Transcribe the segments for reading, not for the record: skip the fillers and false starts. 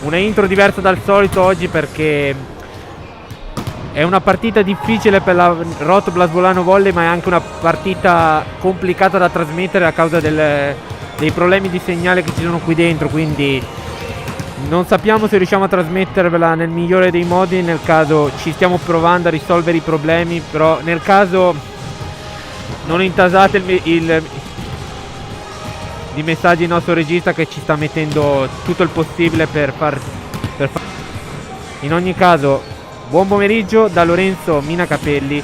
una intro diversa dal solito oggi perché è una partita difficile per la Rotoplas Volano Volley, ma è anche una partita complicata da trasmettere a causa dei problemi di segnale che ci sono qui dentro, quindi non sappiamo se riusciamo a trasmettervela nel migliore dei modi. Nel caso ci stiamo provando a risolvere i problemi, però nel caso non intasate di messaggi il nostro regista che ci sta mettendo tutto il possibile per far. In ogni caso, buon pomeriggio da Lorenzo Mina Capelli.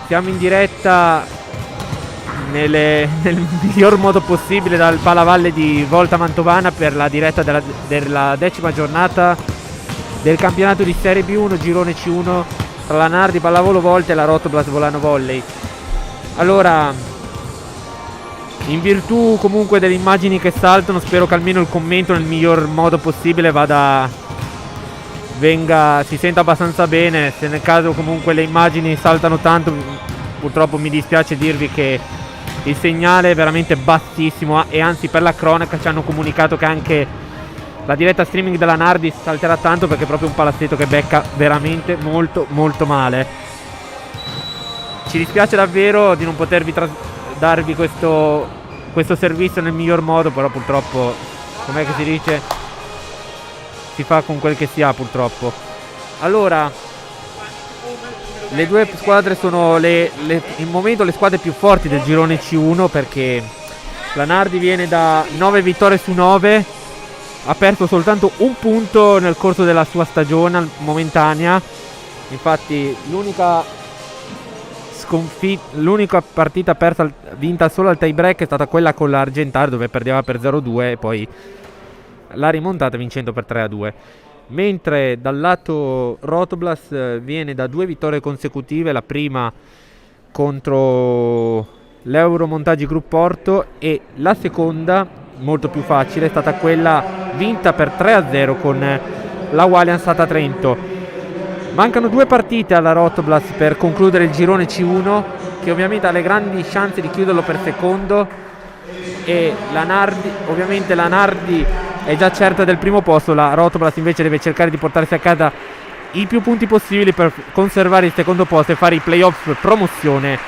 Siamo in diretta nel miglior modo possibile dal Palavalle di Volta Mantovana per la diretta della 10ª giornata del campionato di Serie B1 Girone C1 tra la Nardi Pallavolo Volte e la Rotoplas Volano Volley. Allora, in virtù comunque delle immagini che saltano, spero che almeno il commento nel miglior modo possibile si senta abbastanza bene. Se nel caso comunque le immagini saltano tanto, purtroppo mi dispiace dirvi che il segnale è veramente bassissimo e anzi, per la cronaca ci hanno comunicato che anche la diretta streaming della Nardi salterà tanto perché è proprio un palazzetto che becca veramente molto molto male. Ci dispiace davvero di non potervi darvi questo servizio nel miglior modo, però purtroppo, com'è che si dice, si fa con quel che si ha purtroppo. Allora, le due squadre sono il momento le squadre più forti del girone C1, perché la Nardi viene da 9 vittorie su 9, ha perso soltanto un punto nel corso della sua stagione momentanea. Infatti l'unica partita vinta solo al tie break è stata quella con l'Argentario, dove perdeva per 0-2 e poi l'ha rimontata vincendo per 3-2. Mentre dal lato Rotoplas viene da 2 vittorie consecutive, la prima contro l'Euromontaggi Group Porto e la seconda, molto più facile, è stata quella vinta per 3-0 con la Walian Stata Trento. Mancano 2 partite alla Rotoplas per concludere il girone C1, che ovviamente ha le grandi chance di chiuderlo per secondo, e la Nardi è già certa del primo posto. La Rotoplas invece deve cercare di portarsi a casa i più punti possibili per conservare il secondo posto e fare i playoff promozione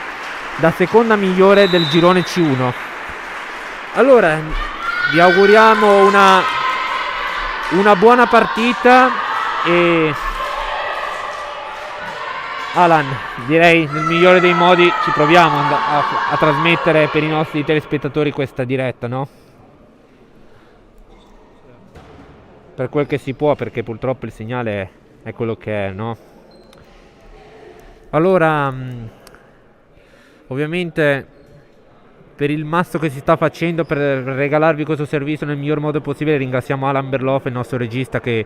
da seconda migliore del girone C1. Allora, vi auguriamo una buona partita e Alan, direi nel migliore dei modi ci proviamo a trasmettere per i nostri telespettatori questa diretta, no? Per quel che si può, perché purtroppo il segnale è quello che è, no? Allora, ovviamente per il masso che si sta facendo per regalarvi questo servizio nel miglior modo possibile, ringraziamo Alan Berloff, il nostro regista, che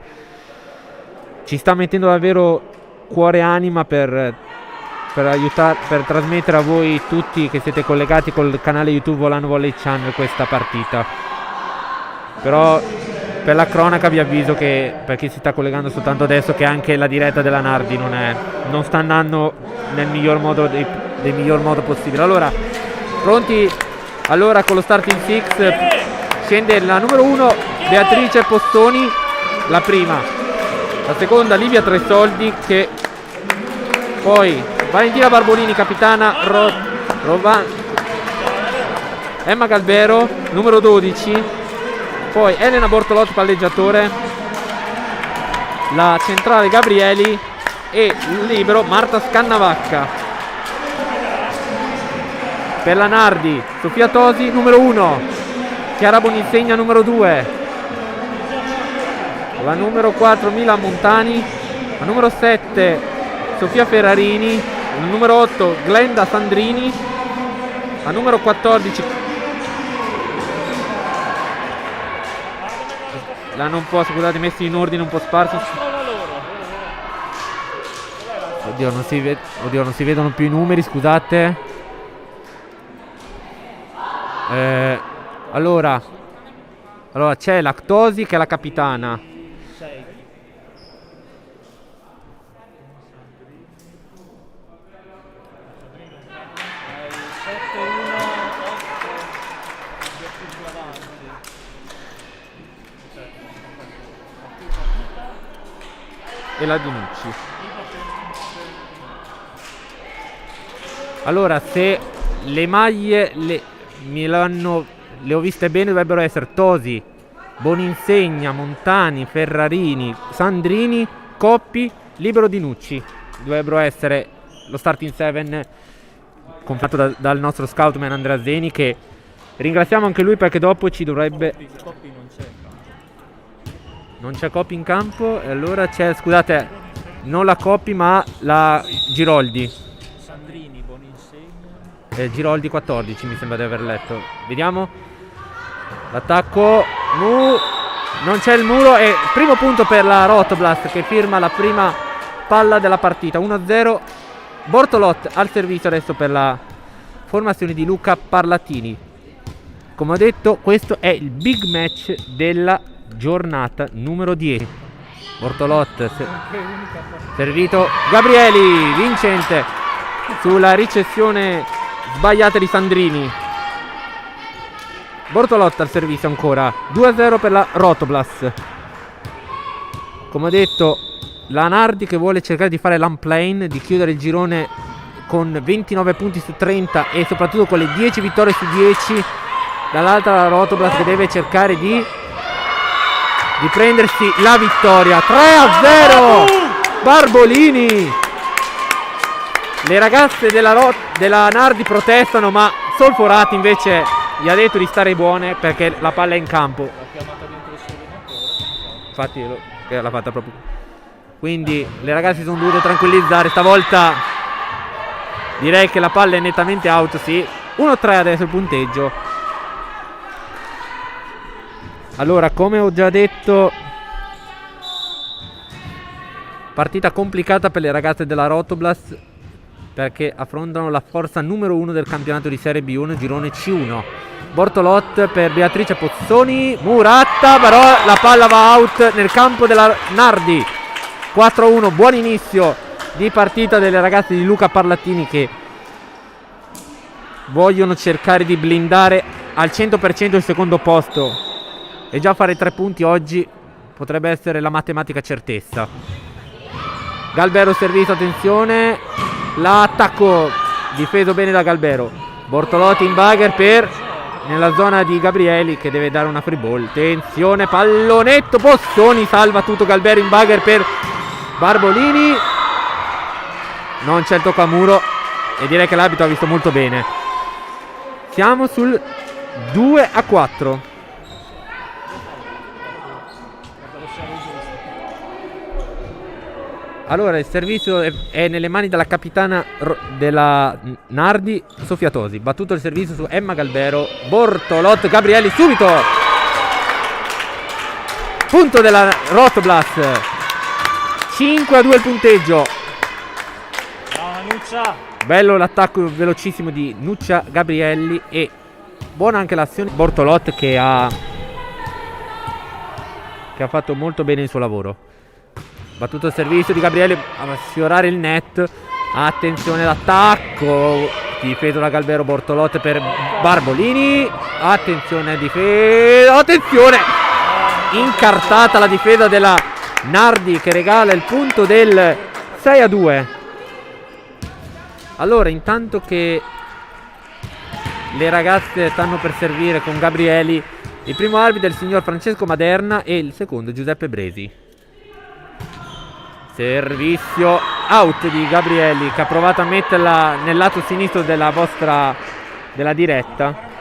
ci sta mettendo davvero cuore e anima per trasmettere a voi tutti che siete collegati col canale YouTube Volano Volley Channel questa partita. Però per la cronaca vi avviso che, per chi si sta collegando soltanto adesso, che anche la diretta della Nardi non sta andando nel miglior modo del miglior modo possibile. Allora, pronti? Allora, con lo starting six scende la numero 1 Beatrice Postoni, la prima. La seconda Livia Tresoldi, che poi Valentina Barbolini capitana, Emma Galvero numero 12, poi Elena Bortolotto palleggiatore, la centrale Gabrieli e il libero Marta Scannavacca. Per la Nardi Sofia Tosi numero 1, Chiara Boninsegna numero 2, la numero 4 Mila Montani, la numero 7 Sofia Ferrarini, la numero 8 Glenda Sandrini, la numero 14 scusate, messi in ordine un po' sparso. Oddio, non si vedono più i numeri, scusate. Allora c'è Lactosi che è la capitana. e la Dinucci. Allora, se le maglie le ho viste bene, dovrebbero essere Tosi, Boninsegna, Montani, Ferrarini, Sandrini, Coppi, Libero, Dinucci. Dovrebbero essere lo starting 7 confermato dal nostro scoutman Andrea Zeni, che ringraziamo anche lui perché dopo ci dovrebbe... Non c'è Coppi in campo, e allora c'è, scusate, non la Coppi ma la Giroldi. Sandrini, Boninsegna. Giroldi 14 mi sembra di aver letto. Vediamo. L'attacco. Non c'è il muro e primo punto per la Rotoblast, che firma la prima palla della partita. 1-0. Bortolot al servizio adesso per la formazione di Luca Parlatini. Come ho detto, questo è il big match della giornata numero 10. Bortolot servito, Gabrieli vincente sulla ricezione sbagliata di Sandrini. Bortolot al servizio ancora. 2-0 per la Rotoblast. Come ho detto, la Nardi che vuole cercare di fare l'unplane, di chiudere il girone con 29 punti su 30 e soprattutto con le 10 vittorie su 10. Dall'altra la Rotoblast che deve cercare di prendersi la vittoria. 3-0 Barbolini. Le ragazze della Nardi protestano, ma Solforati invece gli ha detto di stare buone perché la palla è in campo. L'ha chiamata dentro il suo allenatore. Infatti l'ha fatta proprio. Quindi le ragazze si sono dovute tranquillizzare. Stavolta direi che la palla è nettamente out, sì. 1-3 adesso il punteggio. Allora, come ho già detto, partita complicata per le ragazze della Rotoblast perché affrontano la forza numero 1 del campionato di Serie B1, girone C1. Bortolot per Beatrice Pozzoni, Muratta, però la palla va out nel campo della Nardi. 4-1, buon inizio di partita delle ragazze di Luca Parlatini che vogliono cercare di blindare al 100% il secondo posto e già fare 3 punti oggi potrebbe essere la matematica certezza. Galbero servito, attenzione, l'attacco difeso bene da Galbero. Bortolotti in bagger nella zona di Gabrieli che deve dare una free ball. Attenzione, pallonetto, Pozzoni salva tutto. Galbero in bagger per Barbolini, non c'è il tocco a muro e direi che l'arbitro ha visto molto bene. Siamo sul 2-4. Allora il servizio è nelle mani della capitana della Nardi, Sofia Tosi. Battuto il servizio su Emma Galbero. Bortolot, Gabrieli subito. Punto della Rotoblast. 5-2 il punteggio. Brava Nuccia. Bello l'attacco velocissimo di Nuccia Gabrielli e buona anche l'azione di Bortolot che ha fatto molto bene il suo lavoro. Battuto il servizio di Gabrielli a sfiorare il net. Attenzione l'attacco difeso da Galbero. Bortolot per Barbolini. Attenzione difesa. Attenzione, incartata la difesa della Nardi che regala il punto del 6-2. Allora, intanto che le ragazze stanno per servire con Gabrieli, il primo arbitro è il signor Francesco Maderna e il secondo Giuseppe Bresi. Servizio out di Gabrieli che ha provato a metterla nel lato sinistro della diretta.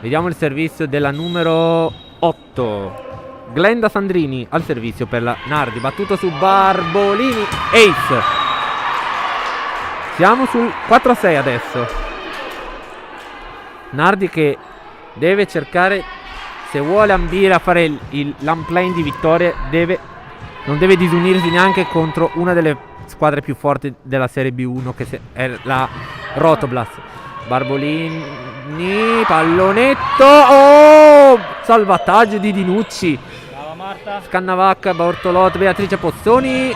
Vediamo il servizio della numero 8. Glenda Sandrini al servizio per la Nardi. Battuto su Barbolini. Ace. Siamo sul 4-6 adesso. Nardi che deve cercare, se vuole ambire a fare l'unplane di vittorie, non deve disunirsi neanche contro una delle squadre più forti della Serie B1 che è la Rotoblast. Barbolini, pallonetto, oh, salvataggio di Dinucci. Brava Marta. Scannavacca, Bortolot, Beatrice Pozzoni,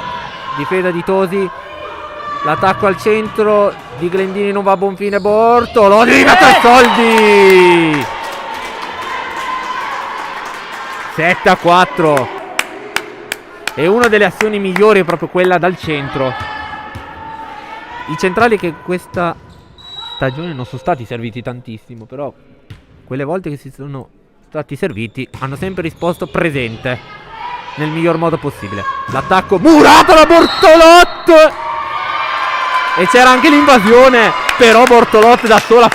difesa di Tosi, l'attacco al centro di Glendini non va a buon fine. Bortolot, a 3 soldi. 7-4. E una delle azioni migliori è proprio quella dal centro. I centrali che questa stagione non sono stati serviti tantissimo, però quelle volte che si sono stati serviti hanno sempre risposto presente nel miglior modo possibile. L'attacco murato da Bortolot, e c'era anche l'invasione, però Bortolot da sola ha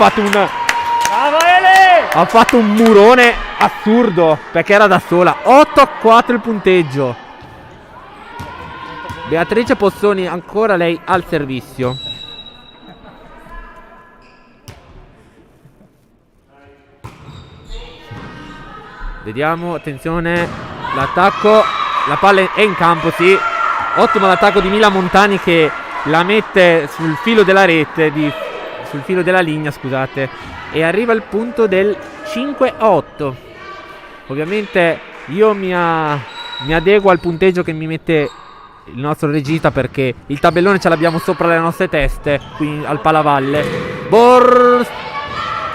fatto un murone assurdo, perché era da sola. 8-4 il punteggio. Beatrice Pozzoni ancora lei al servizio. Vediamo, attenzione, l'attacco, la palla è in campo, sì. Ottimo l'attacco di Mila Montani che la mette sul filo della rete, sul filo della linea, scusate. E arriva al punto del 5-8. Ovviamente io mi adeguo al punteggio che mi mette il nostro regista, perché il tabellone ce l'abbiamo sopra le nostre teste qui al Palavalle.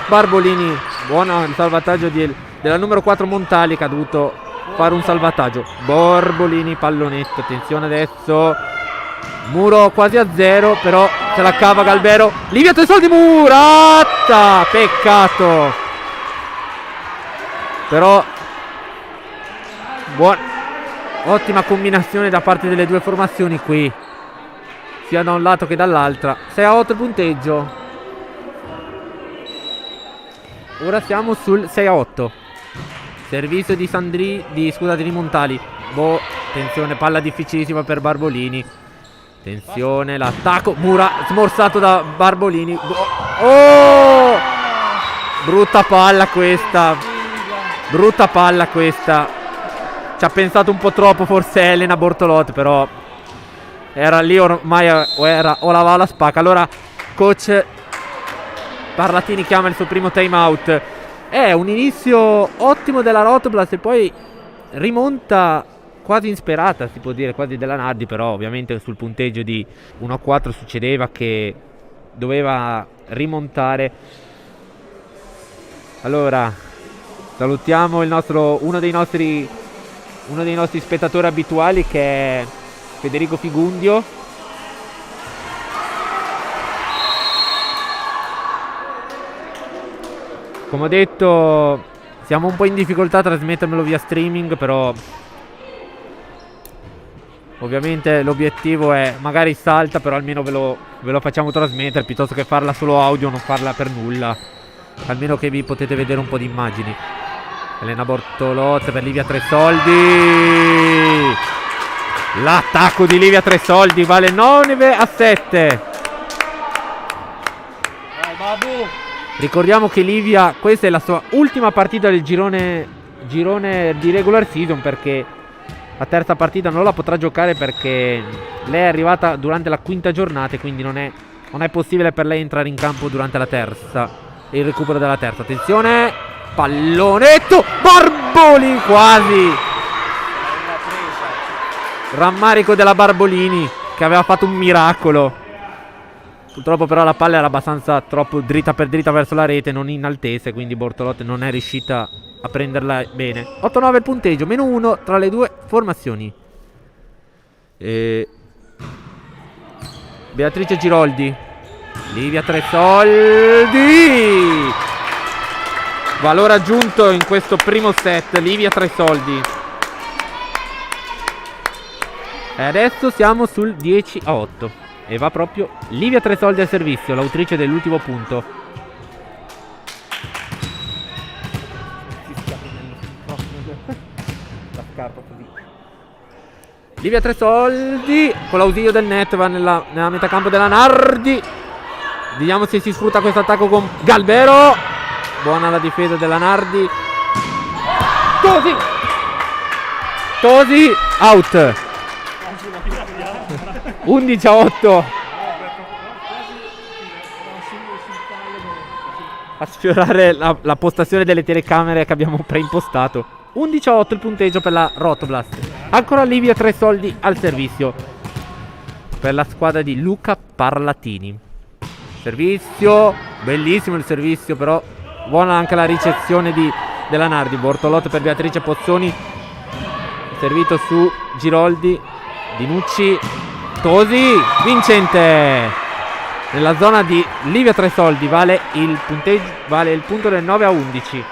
Barbolini, buono il salvataggio della numero 4 Montali, che ha dovuto fare un salvataggio. Barbolini, pallonetto, attenzione adesso, muro quasi a zero, però se la cava Galbero. Livia Tresoldi, murata, peccato, però ottima combinazione da parte delle due formazioni qui, sia da un lato che dall'altra. 6-8 il punteggio. Ora siamo sul 6-8. Servizio di di Montali. Attenzione, palla difficilissima per Barbolini. Attenzione, l'attacco, smorzato da Barbolini. Oh! Brutta palla questa. Ci ha pensato un po' troppo forse Elena Bortolot, però era lì ormai, o lavava la spacca. Allora coach Parlatini chiama il suo primo time out. È un inizio ottimo della Rotoblast e poi rimonta quasi insperata, si può dire, quasi della Nardi, però ovviamente sul punteggio di 1-4 succedeva che doveva rimontare. Allora salutiamo uno dei nostri spettatori abituali, che è Federico Figundio. Come ho detto, siamo un po' in difficoltà a trasmettermelo via streaming, però ovviamente l'obiettivo è magari salta, però almeno ve lo facciamo trasmettere, piuttosto che farla solo audio, non farla per nulla, almeno che vi potete vedere un po' di immagini. Elena Bortolot per Livia Tresoldi. L'attacco di Livia Tresoldi vale 9-7. Babu. Ricordiamo che Livia, questa è la sua ultima partita del girone di regular season, perché la terza partita non la potrà giocare perché lei è arrivata durante la quinta giornata e quindi non è possibile per lei entrare in campo durante la terza e il recupero della terza. Attenzione, pallonetto, Barbolini quasi. Rammarico della Barbolini che aveva fatto un miracolo. Purtroppo però la palla era abbastanza troppo dritta per dritta verso la rete, non in altezza, quindi Bortolotti non è riuscita a prenderla bene. 8-9 il punteggio, -1 tra le due formazioni. Beatrice Giroldi, Livia Tresoldi, valore aggiunto in questo primo set, Livia Tresoldi. E adesso siamo sul 10-8 e va proprio Livia Tresoldi al servizio, l'autrice dell'ultimo punto. La scarpa così. Livia Tresoldi con l'ausilio del net va nella metacampo della Nardi. Vediamo se si sfrutta questo attacco con Galbero. Buona la difesa della Nardi. Tosi out. 11-8. A sfiorare la postazione delle telecamere che abbiamo preimpostato. 11-8 il punteggio per la Rotoblast. Ancora Livia Tresoldi al servizio per la squadra di Luca Parlatini. Servizio, bellissimo il servizio, però buona anche la ricezione della Nardi. Bortolotto per Beatrice Pozzoni. servito su Giroldi, Dinucci, Tosi, vincente! Nella zona di Livia Tresoldi vale il punteggio, vale il punto del 9-11.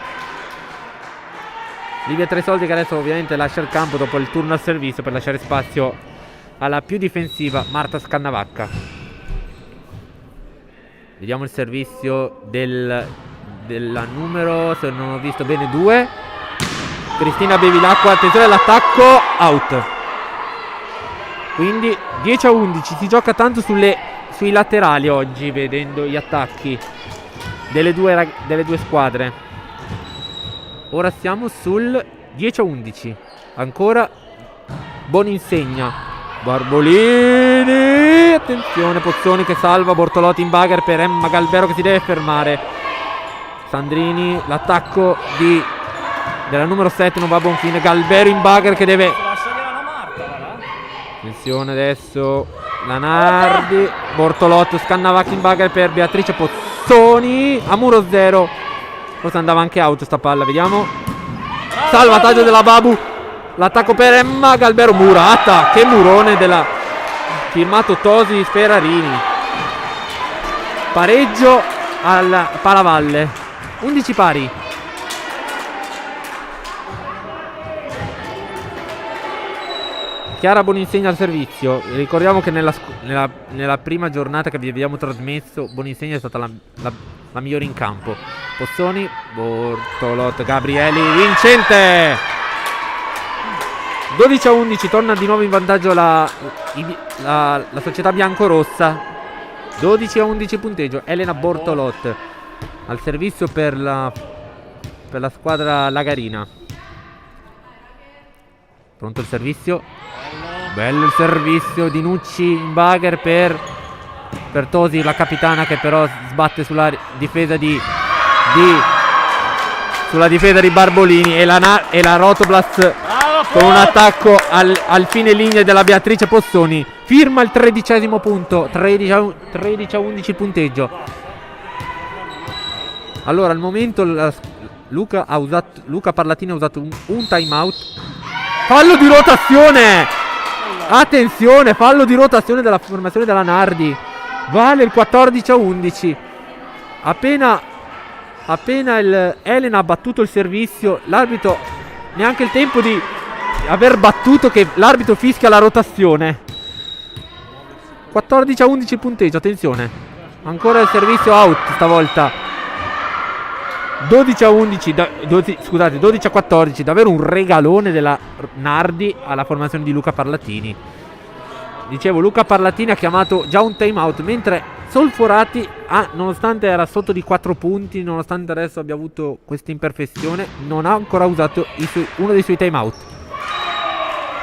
Livia Tresoldi che adesso ovviamente lascia il campo dopo il turno al servizio per lasciare spazio alla più difensiva Marta Scannavacca. Vediamo il servizio della numero, se non ho visto bene, 2. Cristina Bevilacqua, attenzione all'attacco, out. Quindi 10-11, si gioca tanto sui laterali oggi, vedendo gli attacchi delle due squadre. Ora siamo sul 10-11. Ancora Boninsegna, Barbolini, attenzione, Pozzoni che salva, Bortolotti in bagger per Emma Galbero che si deve fermare. Sandrini, l'attacco della numero 7 non va a buon fine. Galbero in bagger che deve... Attenzione adesso, Lanardi, Bortolotto, Scannavacchi in bagger per Beatrice Pozzoni. A muro 0. Forse andava anche out sta palla, vediamo. Salvataggio della Babu. L'attacco per Emma Galbero, murata. Che murone della... firmato Tosi Ferrarini. Pareggio al Palavalle. 11 pari. Chiara Boninsegna al servizio. Ricordiamo che nella prima giornata che vi abbiamo trasmesso Boninsegna è stata la migliore in campo. Pozzoni, Bortolotto, Gabrieli, vincente! 12-11, torna di nuovo in vantaggio la società biancorossa. 12-11 punteggio. Elena Bortolot al servizio per la squadra lagarina. Pronto il servizio? Bello il servizio di Nucci in bagger per Tosi, la capitana che però sbatte sulla difesa di Barbolini e la Rotoblast con un attacco al fine linea della Beatrice Pozzoni firma il 13° punto. 13-11 il punteggio. Allora al momento Luca Parlatini ha usato un time out. Fallo di rotazione. Attenzione, fallo di rotazione della formazione della Nardi. Vale il 14-11. Appena Elena ha battuto il servizio, l'arbitro neanche il tempo di aver battuto che l'arbitro fischia la rotazione. 14-11 il punteggio, attenzione. Ancora il servizio out stavolta. 12-14, davvero un regalone della Nardi alla formazione di Luca Parlatini. Dicevo, Luca Parlatini ha chiamato già un time out, mentre Solforati, nonostante era sotto di 4 punti, nonostante adesso abbia avuto questa imperfezione, non ha ancora usato uno dei suoi time out.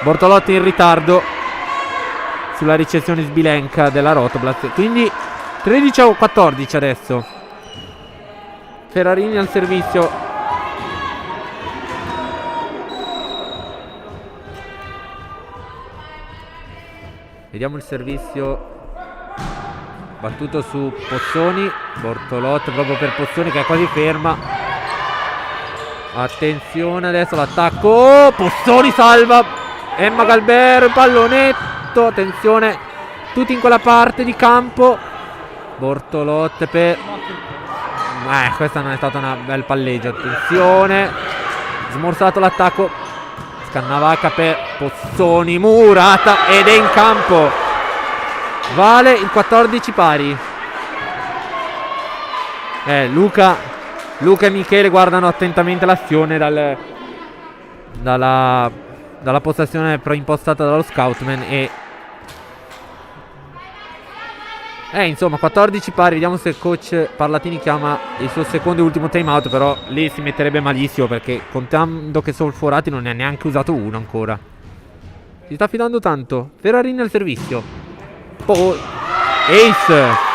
Bortolotti in ritardo sulla ricezione sbilenca della Rotoblast. Quindi 13-14 adesso. Ferrarini al servizio. Vediamo il servizio battuto su Pozzoni. Bortolotti proprio per Pozzoni che è quasi ferma. Attenzione adesso l'attacco. Pozzoni salva. Emma Galbero, pallonetto. Attenzione, tutti in quella parte di campo. Bortolotti per... questa non è stata una bel palleggio. Attenzione, smorzato l'attacco. Scannavacca per Pozzoni, murata ed è in campo. Vale il 14 pari. Luca e Michele guardano attentamente l'azione dalla postazione preimpostata dallo scoutman e insomma 14 pari. Vediamo se il coach Parlatini chiama il suo secondo e ultimo time out, però lì si metterebbe malissimo perché contando che Solforati non ne ha neanche usato uno ancora. Si sta affidando tanto. Ferrarini al servizio. Poi ace.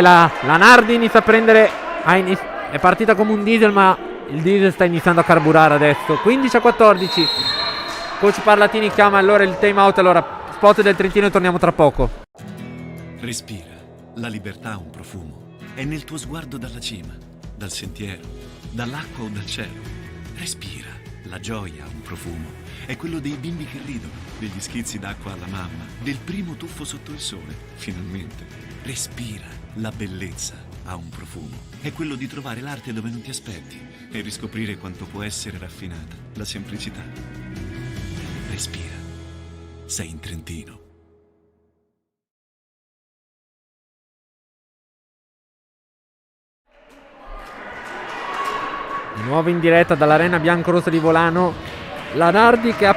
La Nardi inizia a prendere, è partita come un diesel, ma il diesel sta iniziando a carburare adesso. 15-14. Coach Parlatini chiama allora il time out. Allora spot del Trentino e torniamo tra poco. Respira, la libertà ha un profumo. È nel tuo sguardo dalla cima, dal sentiero, dall'acqua o dal cielo. Respira, La gioia ha un profumo. È quello dei bimbi che ridono, degli schizzi d'acqua alla mamma, del primo tuffo sotto il sole, finalmente. Respira. La bellezza ha un profumo. È quello di trovare l'arte dove non ti aspetti e riscoprire quanto può essere raffinata la semplicità. Respira. Sei in Trentino. Di nuovo in diretta dall'arena biancorossa di Volano. La Nardi che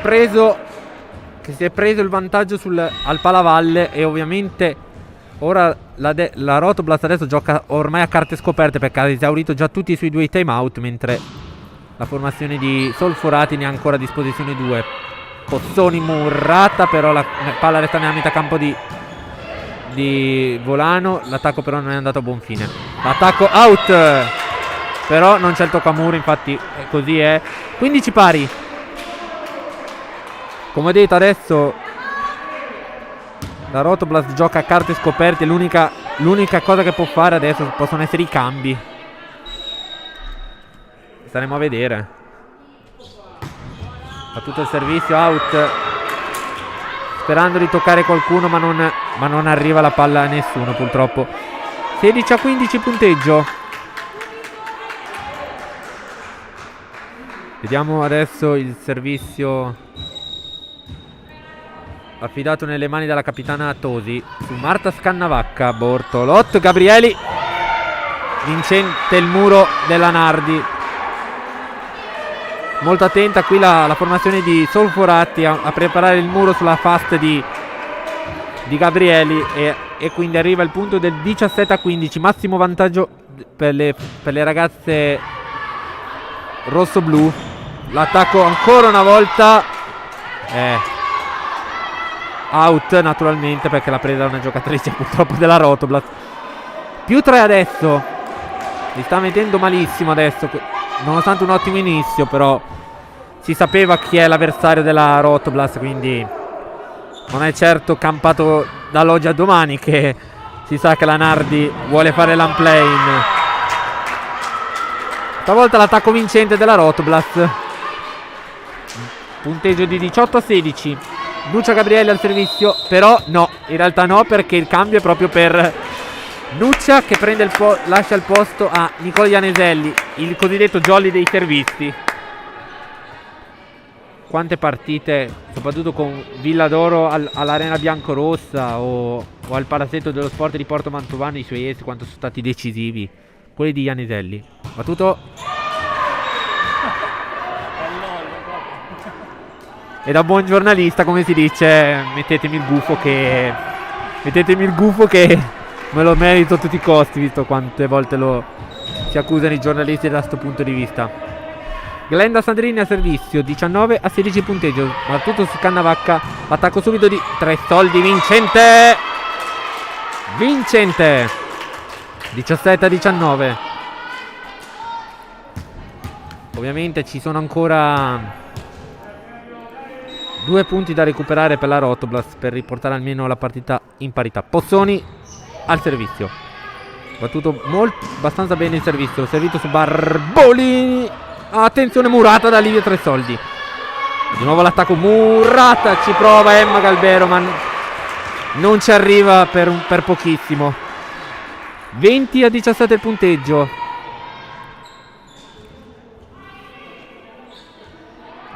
si è preso il vantaggio al Palavalle, e ovviamente ora la Rotoblast adesso gioca ormai a carte scoperte perché ha esaurito già tutti i suoi 2 time out, mentre la formazione di Solforati ne ha ancora a disposizione 2. Pozzoni murrata, però la palla resta nella metà campo di Volano. L'attacco però non è andato a buon fine. L'attacco out, però non c'è il toccamuro, infatti così è. 15 pari. Come ho detto, adesso la Rotoblast gioca a carte scoperte. L'unica cosa che può fare adesso possono essere i cambi. Staremo a vedere. Fa tutto il servizio, out, sperando di toccare qualcuno, ma non arriva la palla a nessuno purtroppo. 16-15 punteggio. Vediamo adesso il servizio affidato nelle mani della capitana Tosi su Marta Scannavacca. Bortolotto, Gabrieli, vincente il muro della Nardi. Molto attenta qui la formazione di Solforati a preparare il muro sulla fast di Gabrieli, e quindi arriva il punto del 17-15, massimo vantaggio per le ragazze rosso-blu. L'attacco ancora una volta out naturalmente, perché l'ha presa una giocatrice purtroppo della Rotoblast. Più 3 adesso. Li sta mettendo malissimo adesso, nonostante un ottimo inizio, però si sapeva chi è l'avversario della Rotoblast, quindi non è certo campato dall'oggi a domani che si sa che la Nardi vuole fare l'unplane. Stavolta l'attacco vincente della Rotoblast. Punteggio di 18-16. Lucia Gabrielli al servizio, però no, in realtà no, perché il cambio è proprio per Nuccia, che lascia il posto a Nicola Ianeselli, il cosiddetto jolly dei servizi. Quante partite, soprattutto con Villadoro all'arena biancorossa o al Palazzetto dello Sport di Porto Mantovano, i suoi essi quanto sono stati decisivi. Quelli di Ianeselli. Battuto. E da buon giornalista, come si dice, mettetemi il gufo che me lo merito a tutti i costi, visto quante volte si accusano i giornalisti da questo punto di vista. Glenda Sandrini a servizio, 19-16 punteggio. Battuto su Cannavacca, attacco subito di 3 soldi, vincente 17-19. Ovviamente ci sono ancora 2 punti da recuperare per la Rotoblast per riportare almeno la partita in parità. Pozzoni al servizio, battuto abbastanza bene il servizio, servito su Barbolini. Attenzione, murata da Livia Tresoldi. Di nuovo l'attacco, murata, ci prova Emma Galbero, ma non ci arriva per pochissimo. 20-17 il punteggio.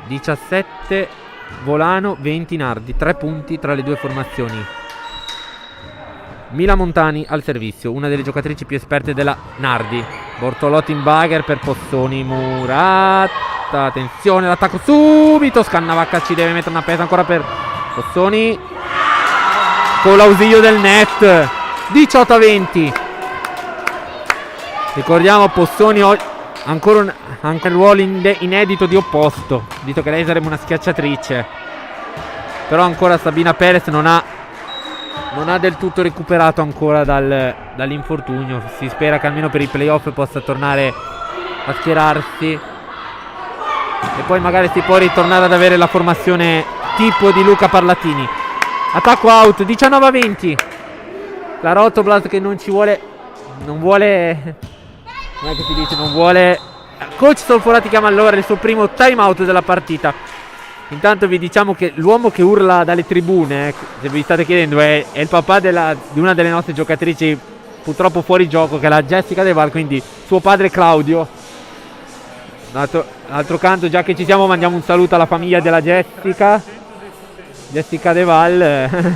17 Volano, 20 Nardi, 3 punti tra le due formazioni. Mila Montani al servizio, una delle giocatrici più esperte della Nardi. Bortolotti in bagger per Pozzoni, murata. Attenzione, l'attacco subito. Scannavacca ci deve mettere una pesa ancora per Pozzoni, con l'ausilio del net. 18-20. Ricordiamo Pozzoni ancora anche il ruolo inedito di opposto, dito che lei sarebbe una schiacciatrice. Però ancora Sabina Perez non ha del tutto recuperato ancora dall'infortunio. Si spera che almeno per i playoff possa tornare a schierarsi, e poi magari si può ritornare ad avere la formazione tipo di Luca Parlatini. Attacco out, 19-20. La Rotoblast che non vuole Coach Solforati chiama allora il suo primo time out della partita. Intanto vi diciamo che l'uomo che urla dalle tribune, se vi state chiedendo, è il papà di una delle nostre giocatrici purtroppo fuori gioco, che è la Jessica De Val, quindi suo padre Claudio. D'altro canto, già che ci siamo, mandiamo un saluto alla famiglia della Jessica De Val.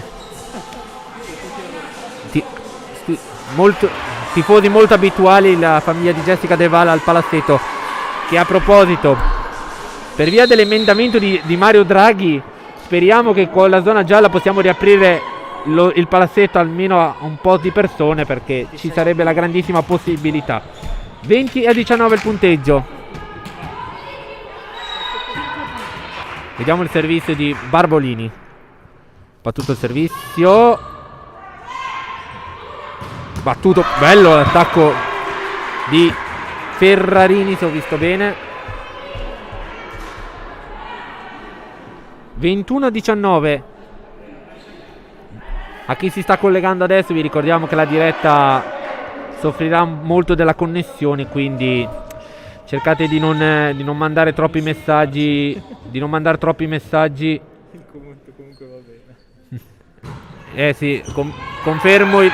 Tifosi molto abituali, la famiglia di Jessica De Val al palazzetto, che a proposito, per via dell'emendamento di Mario Draghi, speriamo che con la zona gialla possiamo riaprire il palazzetto almeno a un po' di persone, perché ci sarebbe la grandissima possibilità. 20-19 il punteggio. Vediamo il servizio di Barbolini. Battuto il servizio, battuto, bello l'attacco di Ferrarini, se ho visto bene. 21-19. A chi si sta collegando adesso vi ricordiamo che la diretta soffrirà molto della connessione, quindi cercate di non mandare troppi messaggi. Comunque va bene. Sì, confermo il...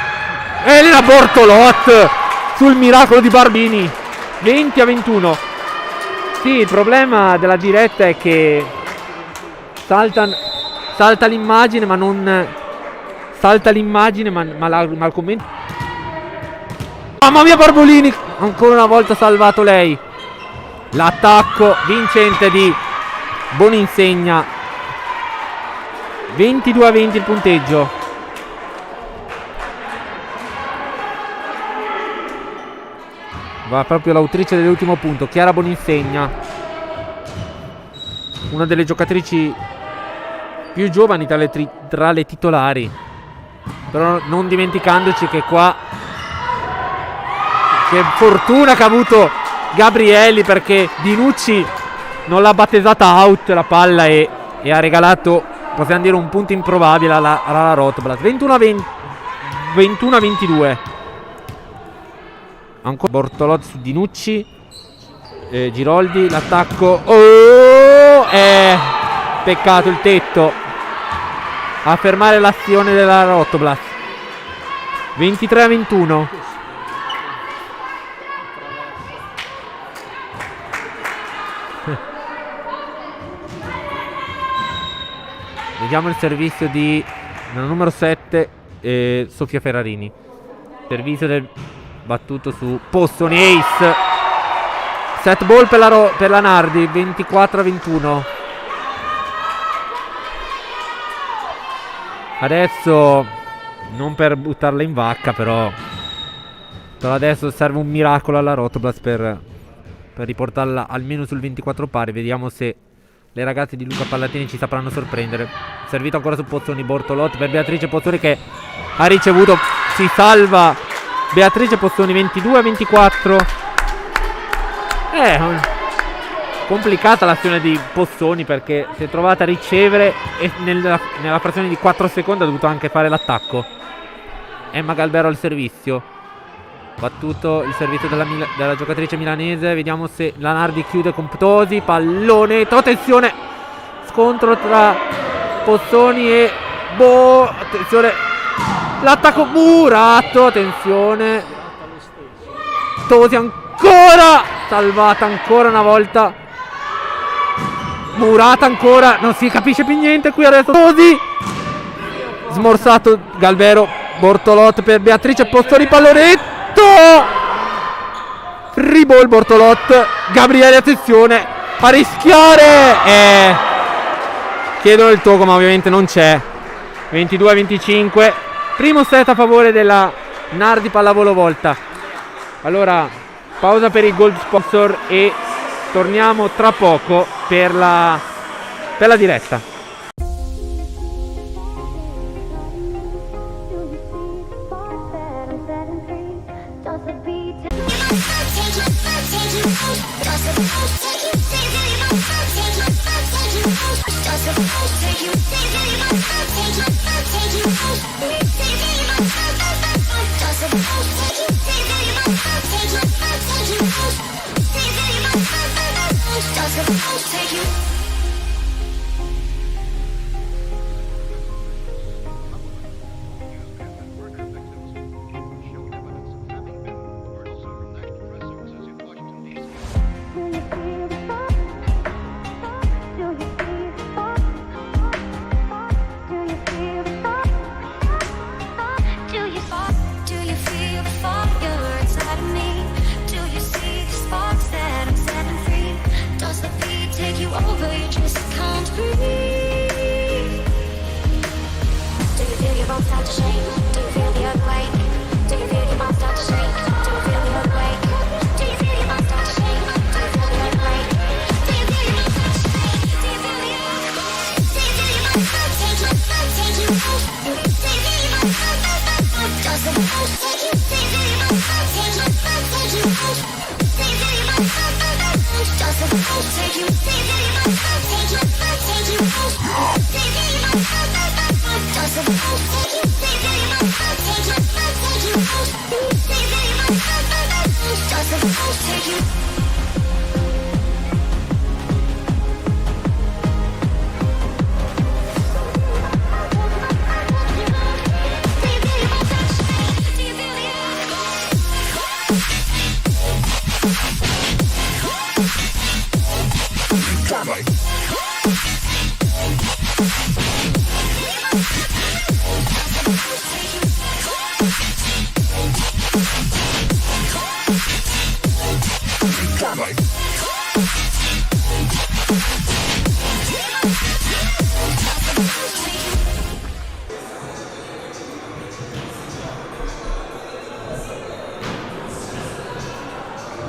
E lì la Bortolot sul miracolo di Barbini. 20-21. Sì, il problema della diretta è che salta l'immagine, ma non salta l'immagine, ma il commento. Mamma mia, Barbolini, ancora una volta salvato lei. L'attacco vincente di Boninsegna. 22-20 il punteggio. Va proprio l'autrice dell'ultimo punto, Chiara Boninsegna, una delle giocatrici più giovani tra le titolari. Però non dimenticandoci che qua, che fortuna che ha avuto Gabrielli, perché Dinucci non l'ha battezzata out la palla e ha regalato, possiamo dire, un punto improbabile alla Rotblat. 21-22. Ancora Bortolot su Dinucci, Giroldi, l'attacco, peccato il tetto a fermare l'azione della Rotblat. 23-21. Vediamo il servizio di numero 7, Sofia Ferrarini. Servizio del battuto su Pozzoni, ace. Set ball per la Nardi. 24-21. Adesso, non per buttarla in vacca, però adesso serve un miracolo alla Rotoblas per riportarla almeno sul 24 pari. Vediamo se le ragazze di Luca Pallatini ci sapranno sorprendere. Servito ancora su Pozzoni, Bortolot per Beatrice Pozzoni, che ha ricevuto, si salva Beatrice Pozzoni. 22-24. Complicata l'azione di Pozzoni, perché si è trovata a ricevere e nella frazione di 4 secondi ha dovuto anche fare l'attacco. Emma Galbero al servizio. Battuto il servizio della giocatrice milanese. Vediamo se la Nardi chiude con Ptosi. Pallone, attenzione, scontro tra Pozzoni e attenzione, l'attacco Murato, attenzione, Tosi ancora, salvata ancora una volta, Murata ancora, non si capisce più niente qui adesso. Tosi, smorzato Galbero, Bortolot per Beatrice Pozzoni, pallonetto, free ball Bortolot, Gabriele attenzione a rischiare, chiedono il tocco ma ovviamente non c'è. 22-25, primo set a favore della Nardi pallavolo volta. Allora, pausa per il gold sponsor e torniamo tra poco per la diretta.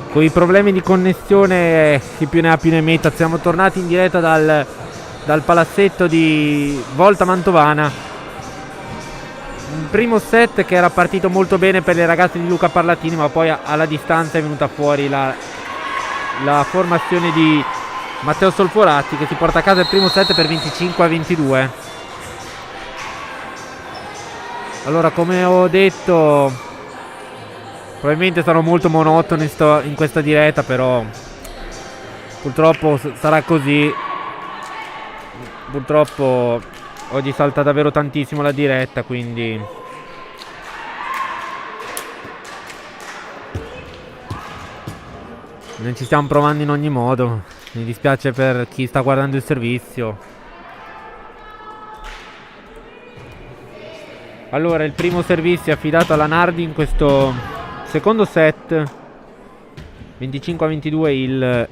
Con i problemi di connessione, chi più ne ha più ne metta, siamo tornati in diretta dal palazzetto di Volta Mantovana. Un primo set che era partito molto bene per le ragazze di Luca Parlatini, ma poi alla distanza è venuta fuori la formazione di Matteo Solforatti, che si porta a casa il primo set per 25-22. Allora, come ho detto, probabilmente sarò molto monotono in questa diretta, però purtroppo sarà così. Purtroppo oggi salta davvero tantissimo la diretta, quindi non ci stiamo provando in ogni modo. Mi dispiace per chi sta guardando il servizio. Allora, il primo servizio è affidato alla Nardi in questo secondo set. 25-22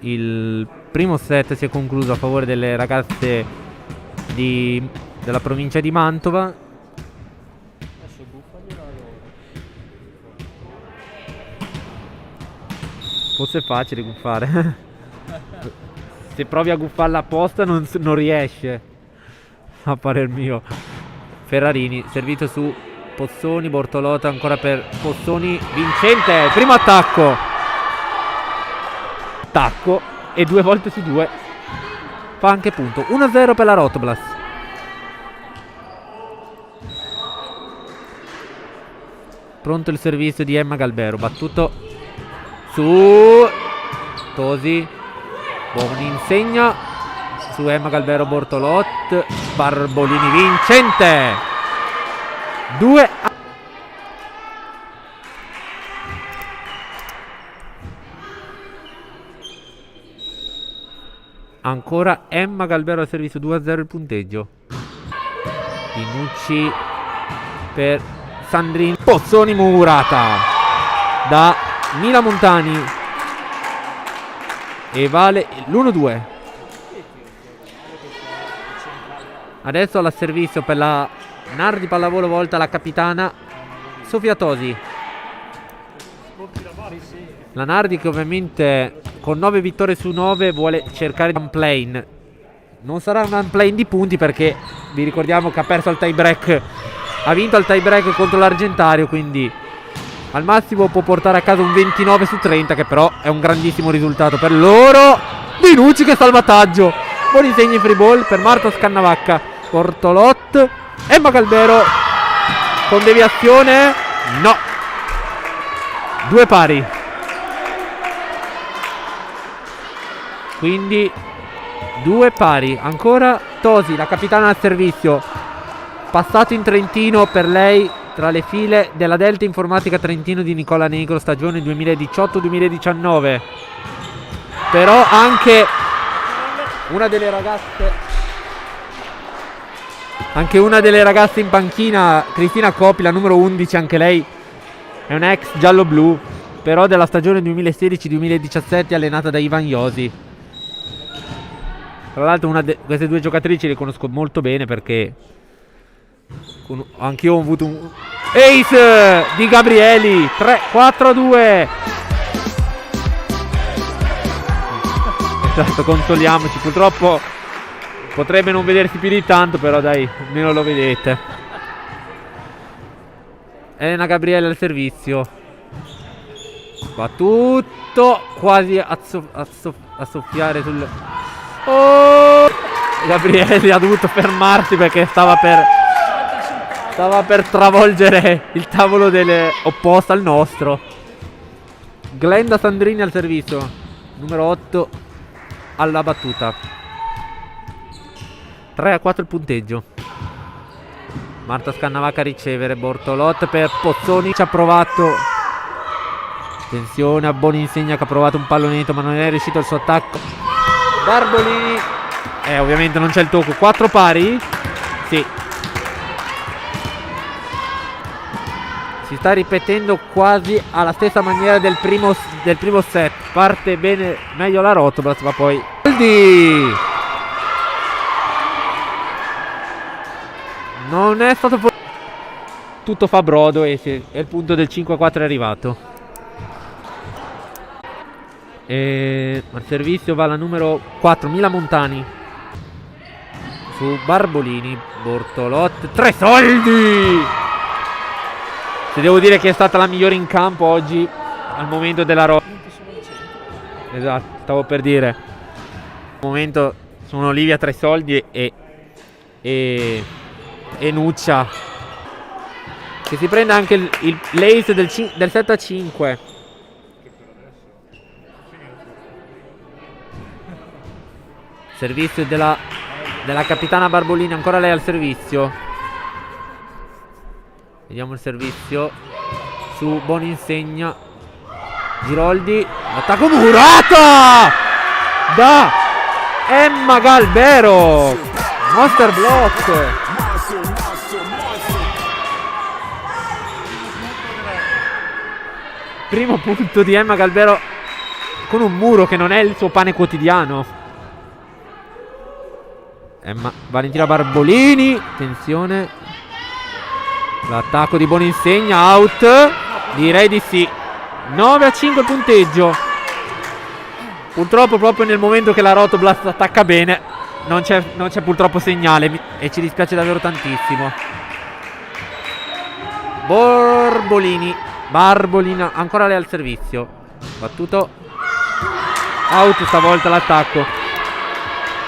il primo set si è concluso a favore delle ragazze della provincia di Mantova. Adesso buffagliela loro. Forse è facile guffare. Se provi a guffarla apposta non riesce, a parer mio. Ferrarini, servito su Pozzoni, Bortolotta ancora per Pozzoni, vincente, primo attacco e 2 volte su 2 fa anche punto. 1-0 per la Rotoblas. Pronto il servizio di Emma Galbero, battuto su Tosi, buon insegna su Emma Galbero, Bortolot, Barbolini, vincente 2 a... Ancora Emma Galbero al servizio, 2-0 il punteggio. Pinucci per Sandrini, Pozzoni, Murata da Mila Montani e vale l'1-2. Adesso alla servizio per la Nardi pallavolo volta la capitana Sofia Tosi. La Nardi che ovviamente con 9 vittorie su 9 vuole cercare un play-in. Non sarà un unplay di punti perché vi ricordiamo che ha perso al tie break, ha vinto al tie break contro l'Argentario, quindi al massimo può portare a casa un 29 su 30, che però è un grandissimo risultato per loro. Dinucci, che salvataggio, buoni segni free ball per Marta Scannavacca. Bortolot, Emma Galbero con deviazione, no, 2 pari, quindi 2 pari. Ancora Tosi, la capitana al servizio, passato in Trentino per lei tra le file della Delta Informatica Trentino di Nicola Negro, stagione 2018-2019. Però anche una delle ragazze in panchina, Cristina Coppi, la numero 11, anche lei è un ex giallo-blu, però della stagione 2016-2017 allenata da Ivan Iosi. Tra l'altro queste due giocatrici le conosco molto bene perché anch'io ho avuto un ace di Gabrieli, 4-2. Esatto, consoliamoci. Purtroppo Potrebbe non vedersi più di tanto, però dai, almeno lo vedete. Elena Gabriele al servizio. Va tutto quasi a soffiare sul... Oh! Gabriele ha dovuto fermarsi perché stava per travolgere il tavolo opposto al nostro. Glenda Sandrini al servizio, numero 8 alla battuta. 3-4 il punteggio. Marta Scannavacca a ricevere, Bortolot per Pozzoni, ci ha provato. Attenzione a Boninsegna che ha provato un pallonetto ma non è riuscito il suo attacco. Barbolini, ovviamente non c'è il tocco. 4 pari? Sì. Si sta ripetendo quasi alla stessa maniera del primo set. Parte bene, meglio la Rotoblas, ma poi non è stato tutto fa brodo e il punto del 5-4 è arrivato. E al servizio va la numero 4 Mila Montani su Barbolini. Bortolot, 3 soldi. Se devo dire che è stata la migliore in campo oggi al momento della esatto, stavo per dire. Al momento sono Olivia 3 soldi e Nuccia, che si prende anche l'ace del 7-5. Servizio della capitana Barbolini, ancora lei al servizio. Vediamo il servizio su Boninsegna. Giroldi, attacco murata da Emma Galbero. Monster block. Primo punto di Emma Galbero con un muro che non è il suo pane quotidiano. Valentina Barbolini, attenzione, l'attacco di Boninsegna, out, direi di sì. 9-5 il punteggio. Purtroppo proprio nel momento che la Rotoblast attacca bene non c'è purtroppo segnale e ci dispiace davvero tantissimo. Barbolina, ancora lei al servizio. Battuto, out stavolta l'attacco.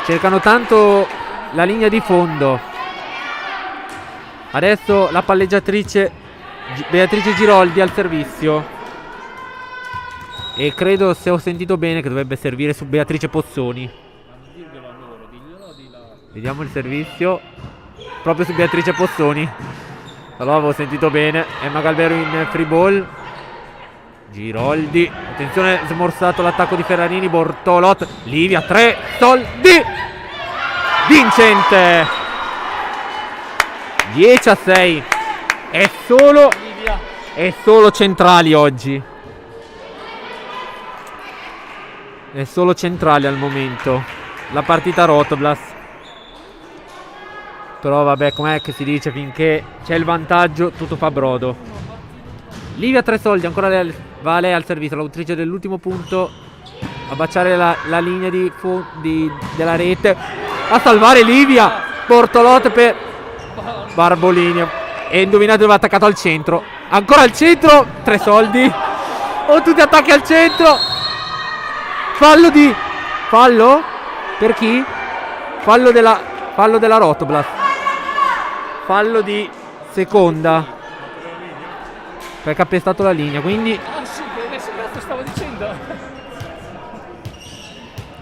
Cercano tanto la linea di fondo. Adesso la palleggiatrice Beatrice Giroldi al servizio. E credo, se ho sentito bene, che dovrebbe servire su Beatrice Pozzoni. Vediamo il servizio. Proprio su Beatrice Pozzoni. Allora avevo sentito bene. Emma Galbero in free ball. Giroldi, attenzione, smorzato l'attacco di Ferrarini. Bortolot, Livia, 3 soldi, vincente. 10-6. È solo centrali oggi. È solo centrali al momento la partita Rotoblast. Però vabbè, com'è che si dice, finché c'è il vantaggio tutto fa brodo. Livia 3 soldi, ancora va lei al servizio, l'autrice dell'ultimo punto, a baciare la linea della rete, a salvare Livia. Bortolot per Barbolini, e indovinate dove è attaccato, al centro, ancora al centro, 3 soldi. Oh, tutti attacchi al centro. Fallo? Per chi? Fallo della Rotoblast. Fallo di seconda, perché ha pestato la linea, quindi... Ah sì, adesso cazzo stavo dicendo.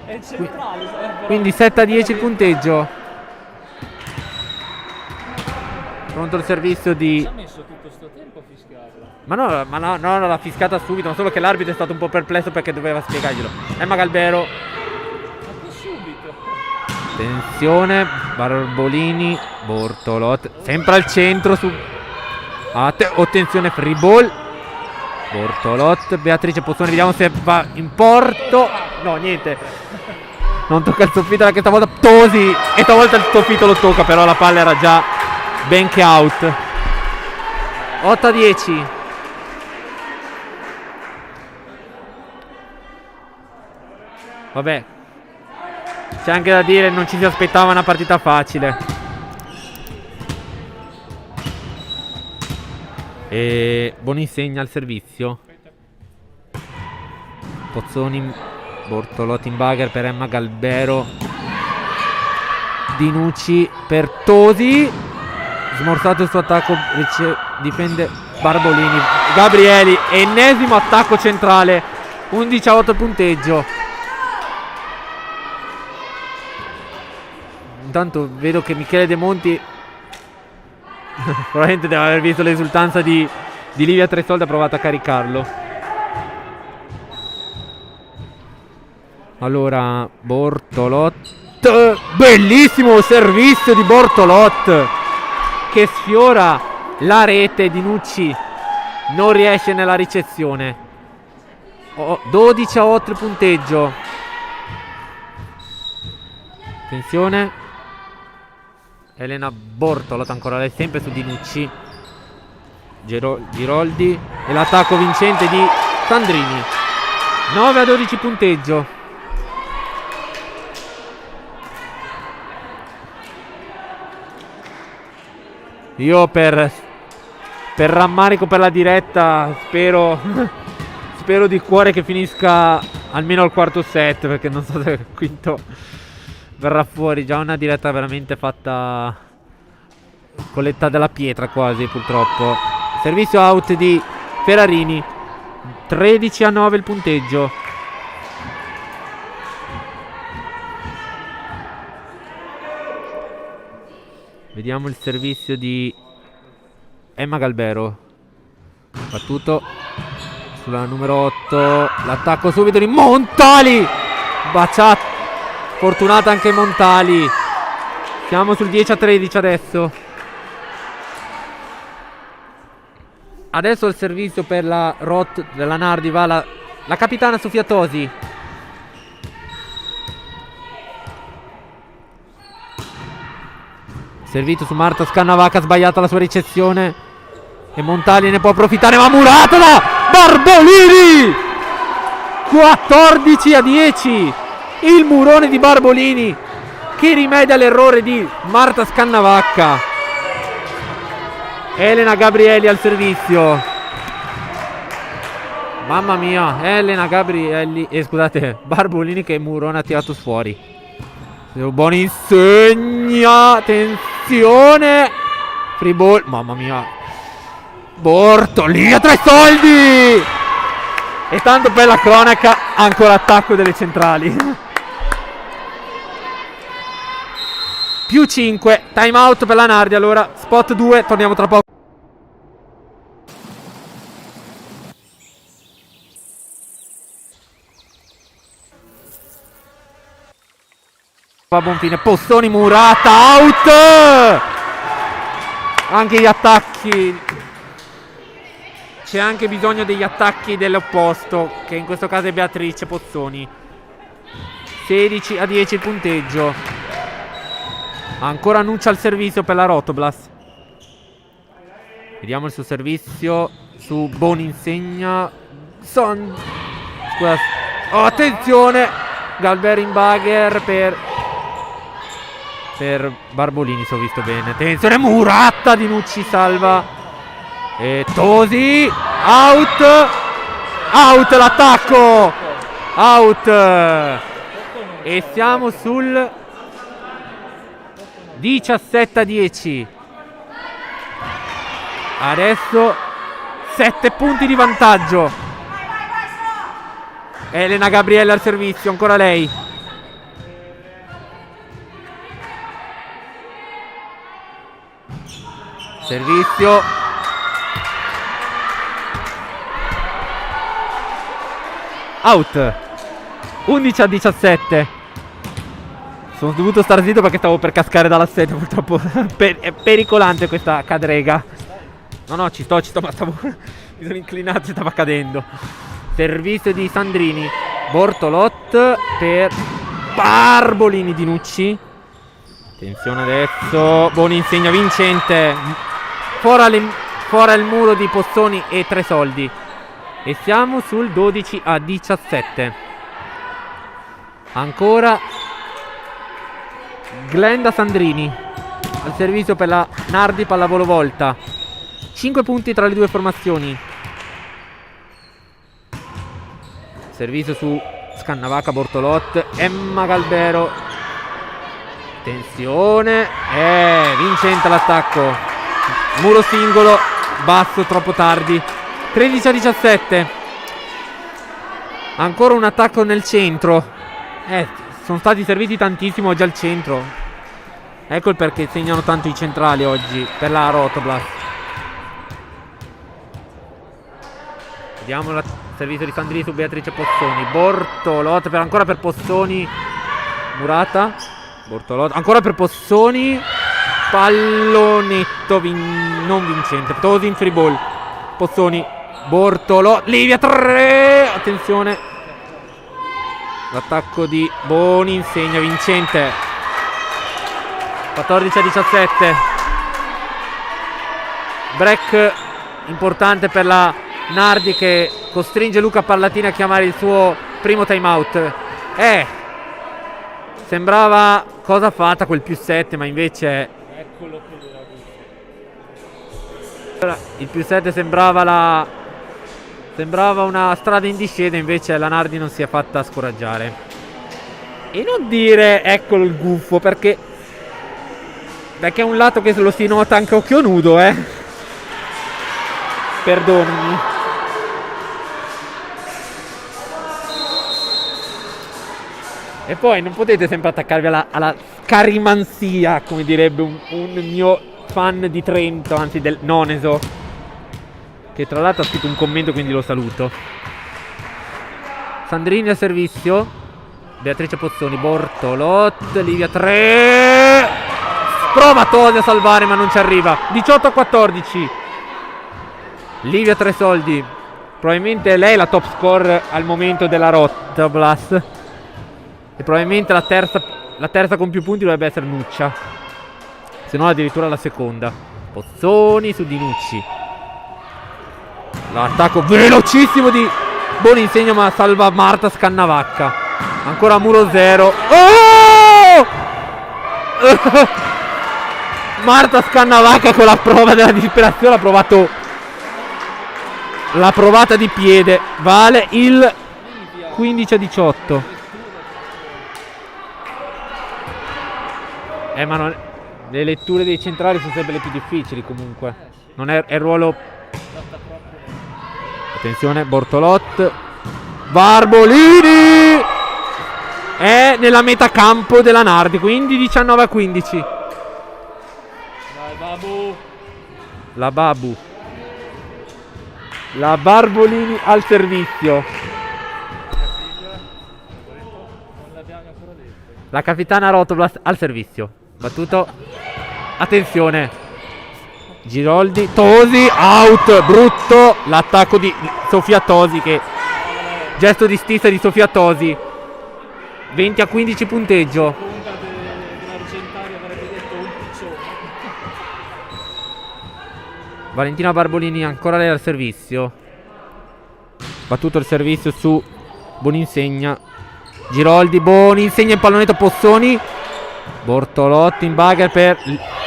È centrale. Quindi 7-10 il punteggio. Pronto il servizio di... Ci ha messo tutto sto tempo a fischiarla. Ma no, l'ha fiscata subito, ma solo che l'arbitro è stato un po' perplesso perché doveva spiegarglielo. Emma Galbero. Ma subito. Attenzione, Barbolini, Bortolot, sempre al centro su... attenzione, free ball. Bortolot, Beatrice Pozzoni, vediamo se va in porto. No, niente. Non tocca il soffitto anche stavolta. Tosi, e stavolta il soffitto lo tocca, però la palla era già ben che out. 8-10. Vabbè, C'è anche da dire, non ci si aspettava una partita facile. E Boninsegna al servizio. Pozzoni, Bortolotti in bagger per Emma Galbero. Dinucci per Tosi. Smorzato il suo attacco, difende Barbolini. Gabrieli, ennesimo attacco centrale. 11-8 il punteggio. Intanto vedo che Michele De Monti probabilmente deve aver visto l'esultanza di Livia Tresoldi, ha provato a caricarlo. Allora Bortolot, bellissimo servizio di Bortolot che sfiora la rete. Dinucci non riesce nella ricezione. 12-8 il punteggio. Attenzione, Elena Bortolot ancora lei, sempre su Dinucci. Giroldi e l'attacco vincente di Sandrini. 9-12 punteggio. Io per rammarico per la diretta spero di cuore che finisca almeno il quarto set, perché non so se il quinto verrà fuori. Già una diretta veramente fatta con l'età della pietra quasi, purtroppo. Servizio out di Ferrarini. 13-9 il punteggio. Vediamo il servizio di Emma Galbero. Battuto sulla numero 8. L'attacco subito di Montali. Baciata. Fortunata anche Montali. Siamo sul 10-13 adesso. Adesso il servizio per la Rot della Nardi va la capitana Sofia Tosi. Servito su Marta Scannavacca, sbagliata la sua ricezione e Montali ne può approfittare, ma murata da Barbolini. 14-10 il murone di Barbolini che rimedia l'errore di Marta Scannavacca. Elena Gabrieli al servizio. Mamma mia, Elena Gabrieli, scusate, Barbolini che murone ha tirato fuori. Boninsegna, attenzione, free ball, mamma mia, Bortolini a Tresoldi. E tanto per la cronaca, ancora attacco delle centrali. Più 5, time out per la Nardi. Allora spot 2, torniamo tra poco. Va a buon fine, Pozzoni, murata, out. Anche gli attacchi, c'è anche bisogno degli attacchi dell'opposto, che in questo caso è Beatrice Pozzoni. 16-10 il punteggio. Ancora Nuccia al servizio per la Rotoblas. Vediamo il suo servizio su Boninsegna. Scusa. Oh, attenzione, Galbero in bagger per Barbolini, se ho visto bene. Attenzione, muratta di Nucci, salva. E Tosi, out l'attacco, out. E siamo sul 17-10. Adesso 7 punti di vantaggio. Elena Gabriella al servizio, ancora lei. Servizio. Out. 11-17. Sono dovuto stare zitto perché stavo per cascare dalla sedia, purtroppo. È pericolante questa cadrega. No, ci sto, ma mi sono inclinato e stava cadendo. Servizio di Sandrini. Bortolot per Barbolini di Nucci. Attenzione adesso. Boninsegna vincente. Fuori il muro di Pozzoni e Tresoldi. E siamo sul 12-17. Ancora Glenda Sandrini al servizio per la Nardi, pallavolo volta. 5 punti tra le due formazioni. Servizio su Scannavacca, Bortolot, Emma Galbero. Attenzione, vincente l'attacco. Muro singolo, basso, troppo tardi. 13-17. Ancora un attacco nel centro. Sono stati serviti tantissimo oggi al centro. Ecco il perché segnano tanto i centrali oggi per la Rotoblast. Vediamo il servizio di Sandrini su Beatrice Pozzoni. Bortolot ancora per Pozzoni. Murata. Bortolot ancora per Pozzoni. Pallonetto non vincente. Tosi in free ball. Pozzoni. Bortolot. Livia 3. Attenzione. L'attacco di Boni insegna vincente. 14-17. Break importante per la Nardi che costringe Luca Pallatini a chiamare il suo primo time out. Sembrava cosa fatta quel +7, ma invece Eccolo che era il +7 sembrava una strada in discesa, invece la Nardi non si è fatta scoraggiare. E non dire eccolo il gufo, perché è un lato che lo si nota anche a occhio nudo, perdonami. E poi non potete sempre attaccarvi alla scarimanzia, come direbbe un mio fan di Trento, anzi del Noneso, che tra l'altro ha scritto un commento, quindi lo saluto. Sandrini al servizio. Beatrice Pozzoni, Bortolot, Livia 3. Prova Tosi a salvare ma non ci arriva. 18-14. Livia 3 soldi. Probabilmente lei è la top score al momento della Rotoblast. E probabilmente la terza con più punti dovrebbe essere Nuccia. Se no addirittura la seconda. Pozzoni su Dinucci. L'attacco velocissimo di Boni insegna ma salva Marta Scannavacca. Ancora muro 0. Oh! Marta Scannavacca con la prova della disperazione ha provato la provata di piede. Vale il 15-18. Ma non, le letture dei centrali sono sempre le più difficili comunque. Non è il ruolo. Attenzione, Bortolot. Barbolini è nella metacampo della Nardi, quindi 19-15. Dai Babu. La Babu. La Barbolini al servizio. Non l'abbiamo ancora detto. La capitana Rotoblast al servizio. Battuto. Attenzione. Giroldi. Tosi. Out. Brutto. L'attacco di Sofia Tosi. Che gesto di stizza di Sofia Tosi. 20-15 punteggio. Punta dell'Argentario avrebbe detto un piccione. Valentina Barbolini ancora lei al servizio. Battuto il servizio su Boninsegna. Giroldi. Boninsegna in pallonetto. Pozzoni. Bortolotti in bagger per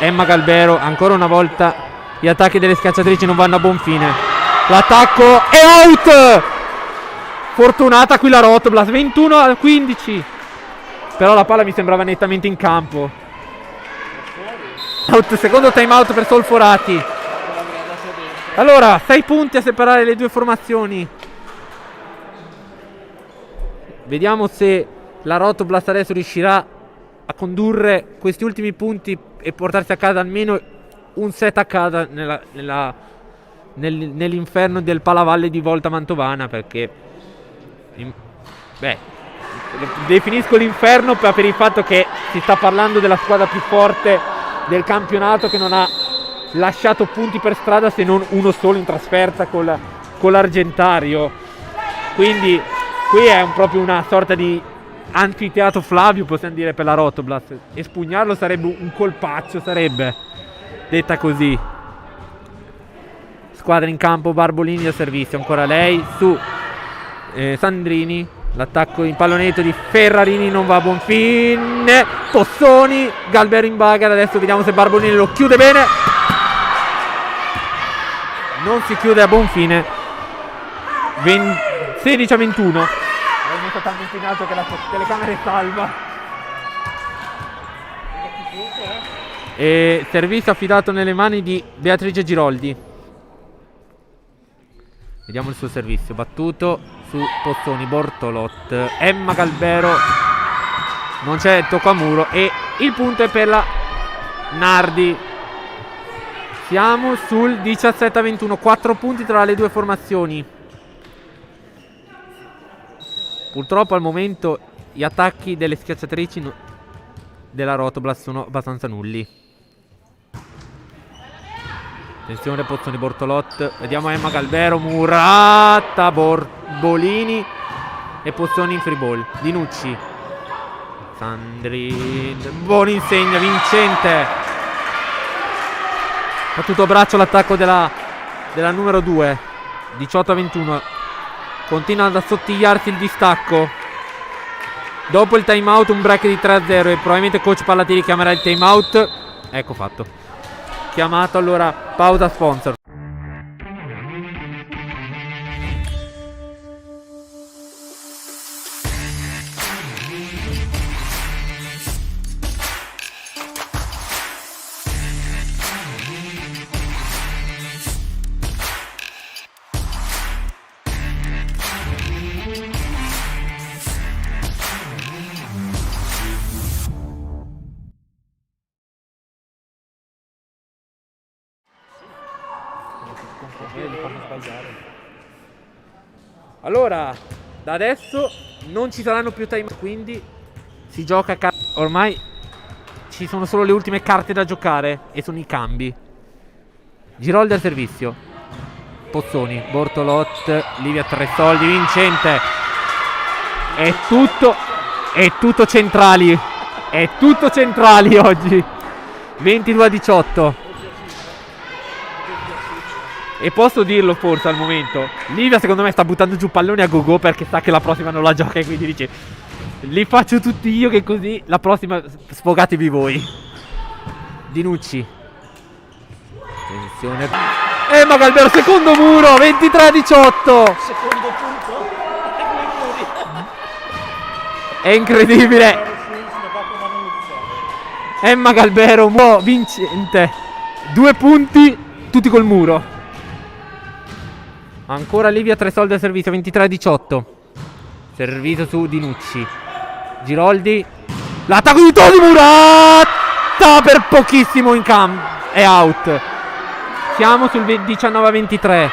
Emma Galbero. Ancora una volta gli attacchi delle schiacciatrici non vanno a buon fine. L'attacco è out. Fortunata qui la Rotoblast. 21-15. Però la palla mi sembrava nettamente in campo. Out. Secondo time out per Solforati. Allora 6 punti a separare le due formazioni. Vediamo se la Rotoblast adesso riuscirà a condurre questi ultimi punti e portarsi a casa almeno un set a casa nell'inferno del Palavalle di Volta Mantovana, perché definisco l'inferno per il fatto che si sta parlando della squadra più forte del campionato, che non ha lasciato punti per strada se non uno solo in trasferta con l'Argentario. Quindi qui è proprio una sorta di anfiteatro Flavio, possiamo dire, per la Rotoblast. Espugnarlo sarebbe un colpaccio, sarebbe detta così. Squadra in campo, Barbolini al servizio, ancora lei su Sandrini. L'attacco in pallonetto di Ferrarini non va a buon fine. Pozzoni, Galbero in bagar. Adesso vediamo se Barbolini lo chiude bene. Non si chiude a buon fine. 16-21. È venuto tanto impegnato che la telecamera è salva. E servizio affidato nelle mani di Beatrice Giroldi. Vediamo il suo servizio. Battuto su Pozzoni, Bortolot, Emma Galbero. Non c'è tocco a muro. E il punto è per la Nardi. Siamo sul 17-21. 4 punti tra le due formazioni. Purtroppo al momento gli attacchi delle schiacciatrici della Rotoblast sono abbastanza nulli. Attenzione Pozzoni, Bortolot. Vediamo Emma Galbero, Murata, Bolini e Pozzoni in free ball. Dinucci, Sandri, buon insegna, vincente. Battuto braccio l'attacco della numero 2. 18-21. Continua ad assottigliarsi il distacco. Dopo il time out un break di 3-0 e probabilmente coach Pallatini chiamerà il time out. Ecco fatto. Chiamato, allora pausa sponsor. Allora, da adesso non ci saranno più time, quindi si gioca ormai ci sono solo le ultime carte da giocare e sono i cambi. Giroldi al servizio. Pozzoni, Bortolot, Livia Tresoldi, vincente. È tutto centrali. È tutto centrali oggi. 22-18. E posso dirlo forse al momento, Livia secondo me sta buttando giù palloni a go-go perché sa che la prossima non la gioca e quindi dice li faccio tutti io che così la prossima sfogatevi voi. Dinucci. Attenzione. Emma Galbero, secondo muro, 23-18. Secondo punto. È incredibile. Emma Galbero, vincente. 2 punti, tutti col muro. Ancora Livia Tresoldi al servizio, 23-18. Servizio su Dinucci. Giroldi. L'attacco di Toni Murata per pochissimo in campo. È out. Siamo sul 19-23.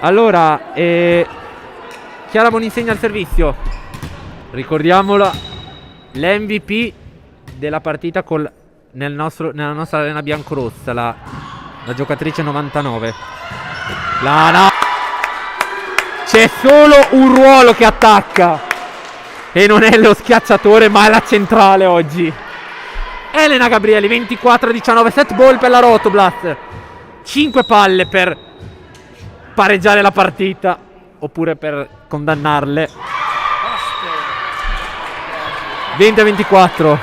Allora, Chiara Boninsegna al servizio. Ricordiamola, l'MVP della partita nella nostra arena biancorossa, la giocatrice 99. C'è solo un ruolo che attacca e non è lo schiacciatore ma è la centrale oggi. Elena Gabrieli, 24-19, set ball per la Rotoblast. 5 palle per pareggiare la partita oppure per condannarle. 20-24.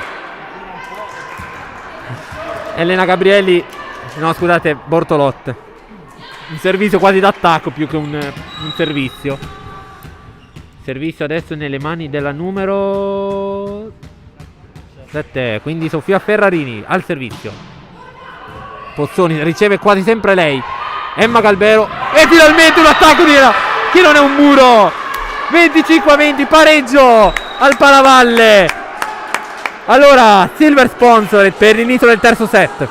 Elena Gabrieli, no scusate, Bortolot. Un servizio quasi d'attacco più che un servizio. Servizio adesso nelle mani della numero 7, quindi Sofia Ferrarini al servizio. Pozzoni riceve quasi sempre lei. Emma Galbero e finalmente un attacco che non è un muro. 25-20, pareggio al Palavalle. Allora, silver sponsor per l'inizio del terzo set.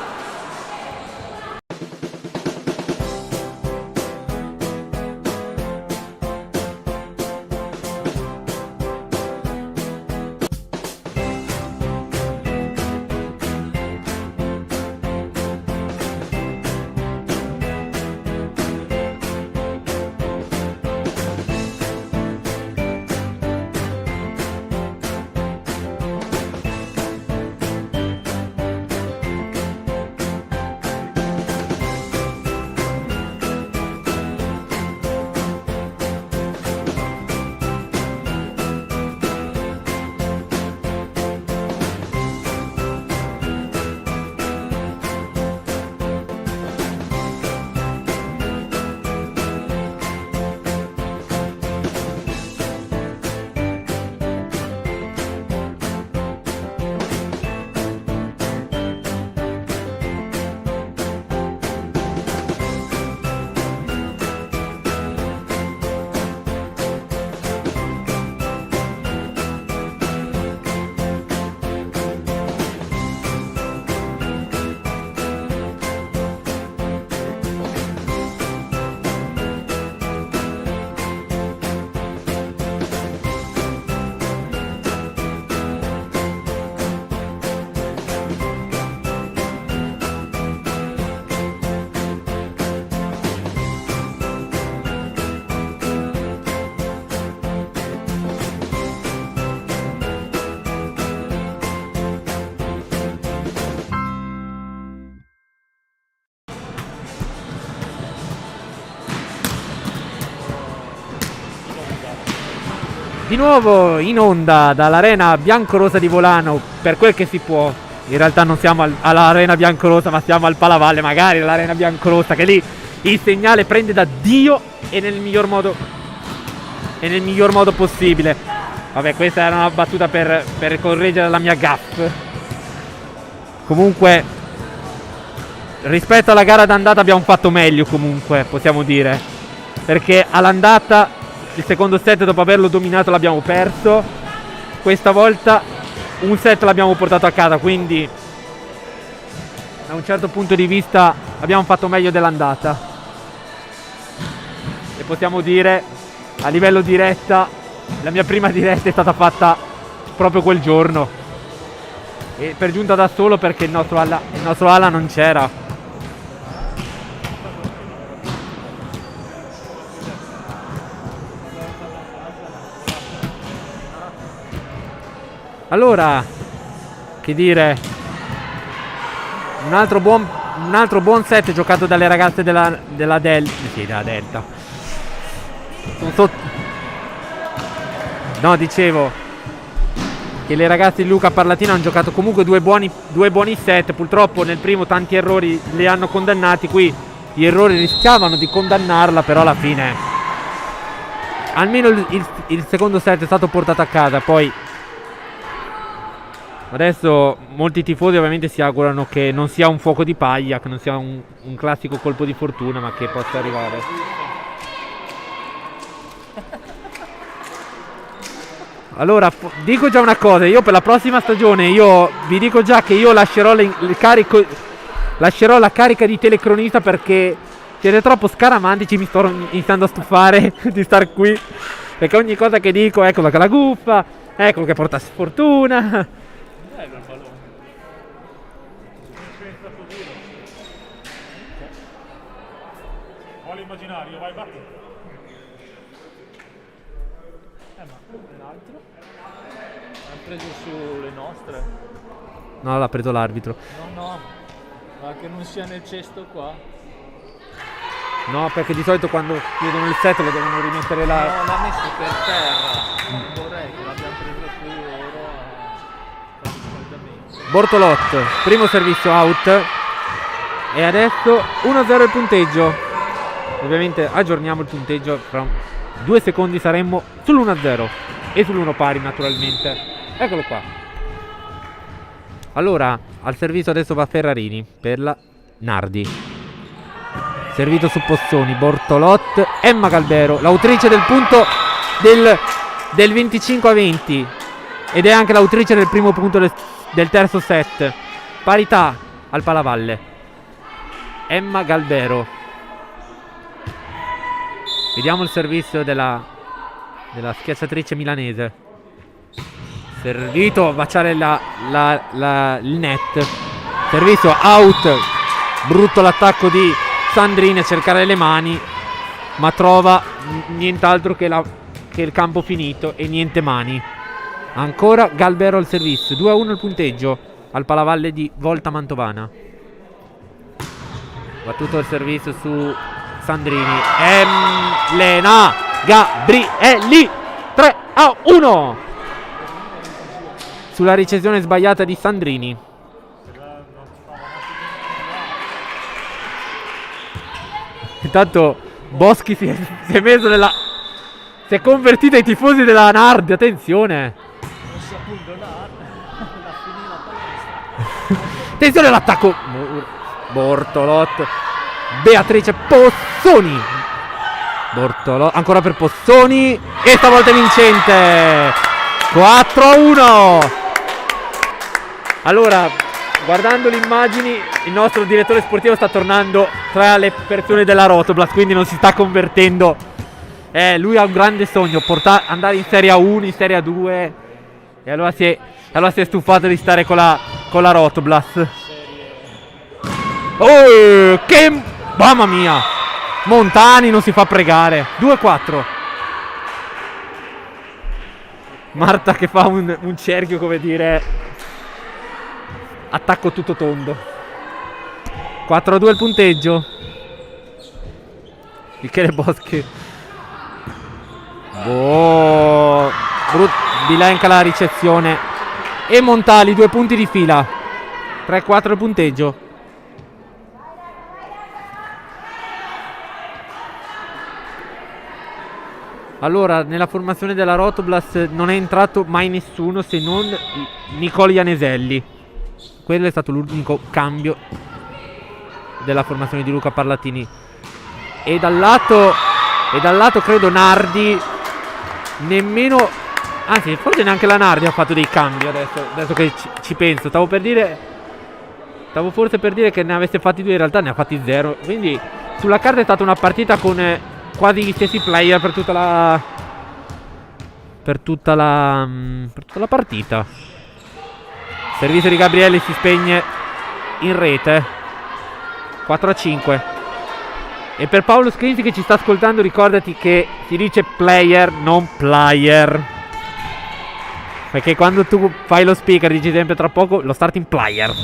Di nuovo in onda dall'arena biancorosa di Volano, per quel che si può. In realtà non siamo all'arena biancorosa, ma siamo al Palavalle, magari all'arena biancorosa, che lì il segnale prende da Dio e nel miglior modo possibile. Vabbè, questa era una battuta per correggere la mia gaffe. Comunque, rispetto alla gara d'andata abbiamo fatto meglio, comunque, possiamo dire. Perché all'andata il secondo set, dopo averlo dominato, l'abbiamo perso. Questa volta un set l'abbiamo portato a casa, quindi da un certo punto di vista abbiamo fatto meglio dell'andata. E possiamo dire, a livello diretta, la mia prima diretta è stata fatta proprio quel giorno. E per giunta da solo, perché il nostro ala non c'era. Allora, che dire, un altro buon set giocato dalle ragazze della Delta. Sì, della Delta. No, dicevo che le ragazze di Luca Parlatina hanno giocato comunque due buoni set. Purtroppo nel primo tanti errori li hanno condannati, qui gli errori rischiavano di condannarla, però alla fine almeno il secondo set è stato portato a casa. Poi adesso molti tifosi ovviamente si augurano che non sia un fuoco di paglia, che non sia un classico colpo di fortuna, ma che possa arrivare. Allora, dico già una cosa, io per la prossima stagione vi dico già che io lascerò la carica di telecronista, perché siete troppo scaramantici, mi sto iniziando a stufare di star qui, perché ogni cosa che dico, eccolo che la guffa, eccolo che porta sfortuna. Bello il pallone. Vuole immaginario, vai, batti. Ma l'altro? Hanno preso sulle nostre. No, l'ha preso l'arbitro. No, ma che non sia nel cesto qua. No, perché di solito quando chiudono il set lo devono rimettere là. No, l'ha messo per terra. Non vorrei che l'abbiamo preso qui loro a riscaldamento. Bortolot, primo servizio out. E adesso 1-0 il punteggio. Ovviamente aggiorniamo il punteggio, fra 2 secondi saremmo sull'1-0 e sull'1 pari, naturalmente. Eccolo qua. Allora, al servizio adesso va Ferrarini per la Nardi. Servito su Pozzoni, Bortolot, Emma Galbero, l'autrice del punto del 25-20, ed è anche l'autrice del primo punto del terzo set. Parità al Palavalle. Emma Galbero. Vediamo il servizio della schiacciatrice milanese. Servito a baciare il net. Servizio out. Brutto l'attacco di Sandrini a cercare le mani, ma trova nient'altro che il campo finito e niente mani. Ancora Galbero al servizio. 2-1 il punteggio al Palavalle di Volta Mantovana. Battuto il servizio su Sandrini. Elena Gabrielli 3-1 sulla ricevisione sbagliata di Sandrini. Intanto Boschi si è messo si è convertito ai tifosi della Nardi. Attenzione. Non si appunto la finiva palestra. Attenzione all'attacco. Bortolot. Beatrice Pozzoni. Bortolot ancora per Pozzoni, e stavolta è vincente. 4-1. Allora, guardando le immagini, il nostro direttore sportivo sta tornando tra le persone della Rotoblast, quindi non si sta convertendo. Lui ha un grande sogno, andare in Serie A1, in Serie A2, e allora si è stufato di stare con la Rotoblast. Oh, che mamma mia! Montani non si fa pregare. 2-4. Marta che fa un cerchio, come dire, attacco tutto tondo. 4-2 il punteggio. Michele Boschi. Oh, Bilenka la ricezione. E Montali 2 punti di fila. 3-4 il punteggio. Allora, nella formazione della Rotoblast non è entrato mai nessuno se non Nicola Ianeselli. Quello è stato l'unico cambio della formazione di Luca Parlatini. E dal lato credo Nardi nemmeno, anzi forse neanche la Nardi ha fatto dei cambi adesso che ci penso. Stavo forse per dire che ne avesse fatti 2, in realtà ne ha fatti 0. Quindi sulla carta è stata una partita con quasi gli stessi player per tutta la partita. Servizio di Gabrielli si spegne in rete. 4-5. E per Paolo Scrinzi che ci sta ascoltando, ricordati che si dice player, non player, perché quando tu fai lo speaker dici sempre tra poco lo starting player.